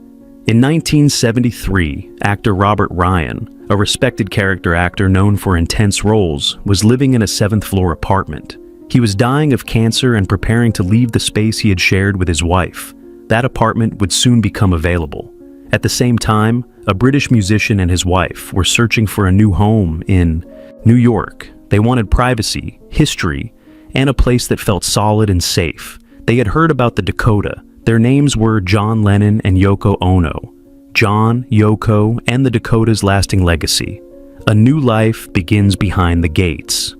In 1973, actor Robert Ryan, a respected character actor known for intense roles, was living in a 7th-floor apartment. He was dying of cancer and preparing to leave the space he had shared with his wife. That apartment would soon become available. At the same time, a British musician and his wife were searching for a new home in New York. They wanted privacy, history, and a place that felt solid and safe. They had heard about the Dakota. Their names were John Lennon and Yoko Ono. John, Yoko, and the Dakota's lasting legacy. A new life begins behind the gates.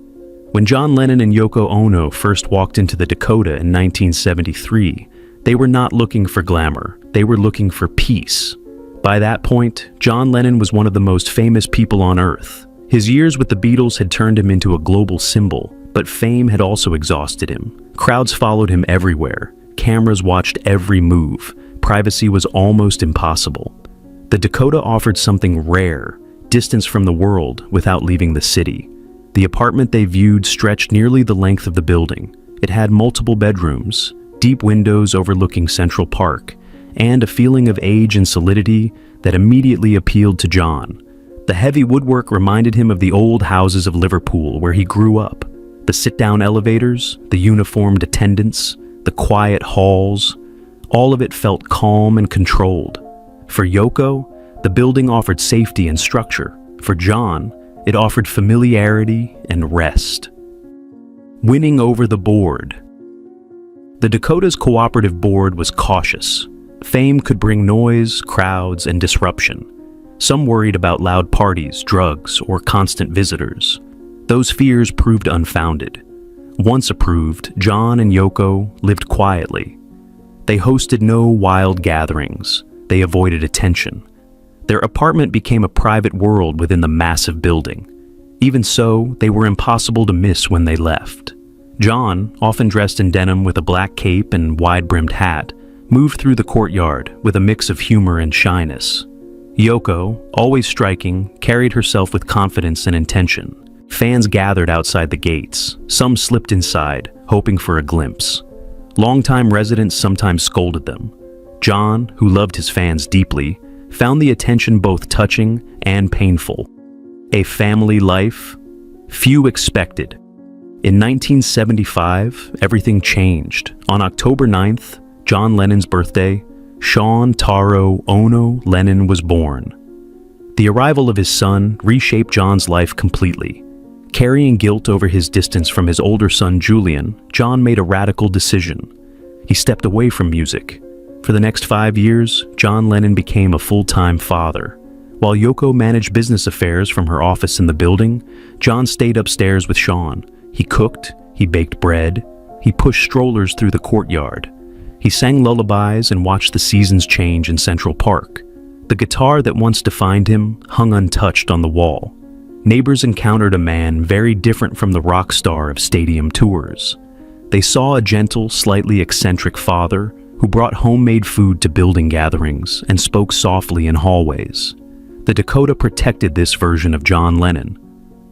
When John Lennon and Yoko Ono first walked into the Dakota in 1973, they were not looking for glamour. They were looking for peace. By that point, John Lennon was one of the most famous people on Earth. His years with the Beatles had turned him into a global symbol, but fame had also exhausted him. Crowds followed him everywhere. Cameras watched every move. Privacy was almost impossible. The Dakota offered something rare, distance from the world without leaving the city. The apartment they viewed stretched nearly the length of the building. It had multiple bedrooms, deep windows overlooking Central Park, and a feeling of age and solidity that immediately appealed to John. The heavy woodwork reminded him of the old houses of Liverpool where he grew up. The sit-down elevators, the uniformed attendants, the quiet halls, all of it felt calm and controlled. For Yoko, the building offered safety and structure. For John, it offered familiarity and rest. Winning over the board. The Dakota's cooperative board was cautious. Fame could bring noise, crowds, and disruption. Some worried about loud parties, drugs, or constant visitors. Those fears proved unfounded. Once approved, John and Yoko lived quietly. They hosted no wild gatherings. They avoided attention. Their apartment became a private world within the massive building. Even so, they were impossible to miss when they left. John, often dressed in denim with a black cape and wide-brimmed hat, moved through the courtyard with a mix of humor and shyness. Yoko, always striking, carried herself with confidence and intention. Fans gathered outside the gates. Some slipped inside, hoping for a glimpse. Longtime residents sometimes scolded them. John, who loved his fans deeply, found the attention both touching and painful. A family life few expected. In 1975, everything changed. On October 9th, John Lennon's birthday, Sean Taro Ono Lennon was born. The arrival of his son reshaped John's life completely. Carrying guilt over his distance from his older son Julian, John made a radical decision. He stepped away from music. For the next 5 years, John Lennon became a full-time father. While Yoko managed business affairs from her office in the building, John stayed upstairs with Sean. He cooked, he baked bread, he pushed strollers through the courtyard. He sang lullabies and watched the seasons change in Central Park. The guitar that once defined him hung untouched on the wall. Neighbors encountered a man very different from the rock star of stadium tours. They saw a gentle, slightly eccentric father who brought homemade food to building gatherings and spoke softly in hallways. The Dakota protected this version of John Lennon.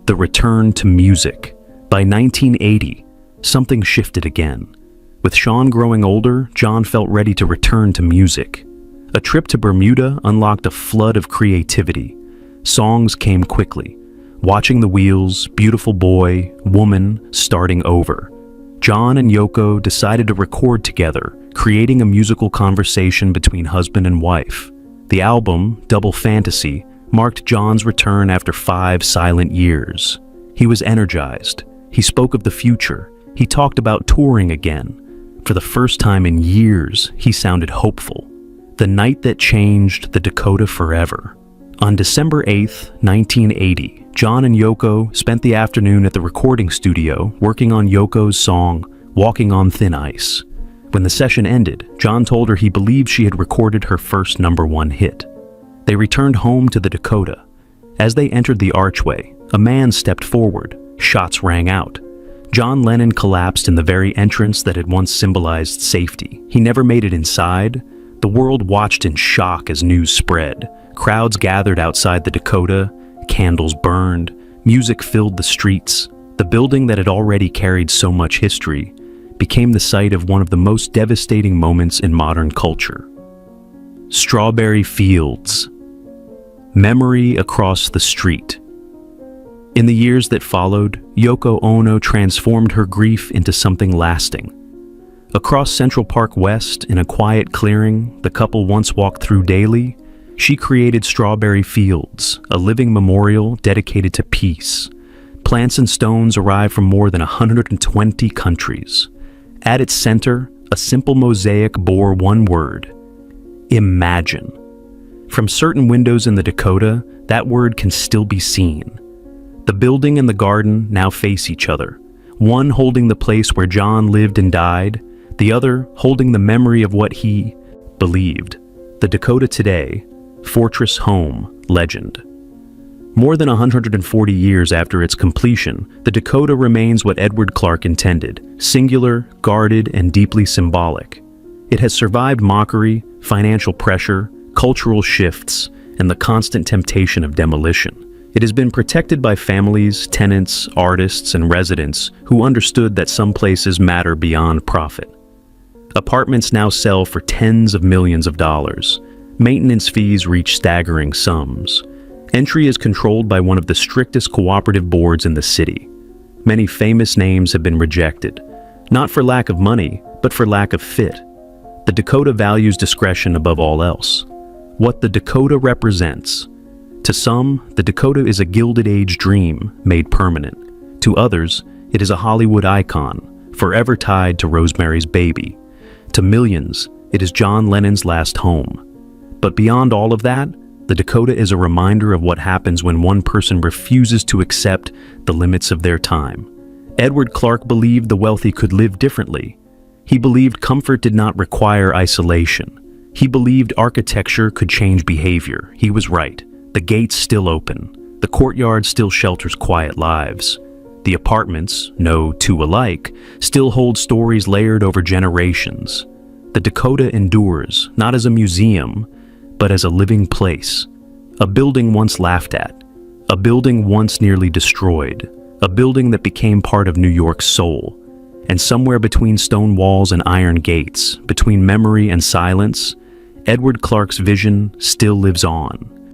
The return to music. By 1980, something shifted again. With Sean growing older, John felt ready to return to music. A trip to Bermuda unlocked a flood of creativity. Songs came quickly. Watching the Wheels, Beautiful Boy, Woman, Starting Over. John and Yoko decided to record together, creating a musical conversation between husband and wife. The album, Double Fantasy, marked John's return after 5 silent years. He was energized. He spoke of the future. He talked about touring again. For the first time in years, he sounded hopeful. The night that changed the Dakota forever. On December 8th, 1980, John and Yoko spent the afternoon at the recording studio working on Yoko's song, Walking on Thin Ice. When the session ended, John told her he believed she had recorded her first #1 hit. They returned home to the Dakota. As they entered the archway, a man stepped forward. Shots rang out. John Lennon collapsed in the very entrance that had once symbolized safety. He never made it inside. The world watched in shock as news spread. Crowds gathered outside the Dakota. candles burned, music filled the streets. The building that had already carried so much history became the site of one of the most devastating moments in modern culture. Strawberry Fields. Memory across the street. In the years that followed, Yoko Ono transformed her grief into something lasting. Across Central Park West, in a quiet clearing the couple once walked through daily, she created Strawberry Fields, a living memorial dedicated to peace. Plants and stones arrived from more than 120 countries. At its center, a simple mosaic bore one word: imagine. From certain windows in the Dakota, that word can still be seen. The building and the garden now face each other, one holding the place where John lived and died, the other holding the memory of what he believed. The Dakota today, Fortress Home legend. More than 140 years after its completion, the Dakota remains what Edward Clark intended: singular, guarded, and deeply symbolic. It has survived mockery, financial pressure, cultural shifts, and the constant temptation of demolition. It has been protected by families, tenants, artists, and residents who understood that some places matter beyond profit. Apartments now sell for tens of millions of dollars. Maintenance fees reach staggering sums. Entry is controlled by one of the strictest cooperative boards in the city. Many famous names have been rejected, not for lack of money, but for lack of fit. The Dakota values discretion above all else. What the Dakota represents. To some, the Dakota is a Gilded Age dream made permanent. To others, it is a Hollywood icon, forever tied to Rosemary's Baby. To millions, it is John Lennon's last home. But beyond all of that, the Dakota is a reminder of what happens when one person refuses to accept the limits of their time. Edward Clark believed the wealthy could live differently. He believed comfort did not require isolation. He believed architecture could change behavior. He was right. The gates still open. The courtyard still shelters quiet lives. The apartments, no two alike, still hold stories layered over generations. The Dakota endures, not as a museum, but as a living place. A building once laughed at. A building once nearly destroyed. A building that became part of New York's soul. And somewhere between stone walls and iron gates, between memory and silence, Edward Clark's vision still lives on.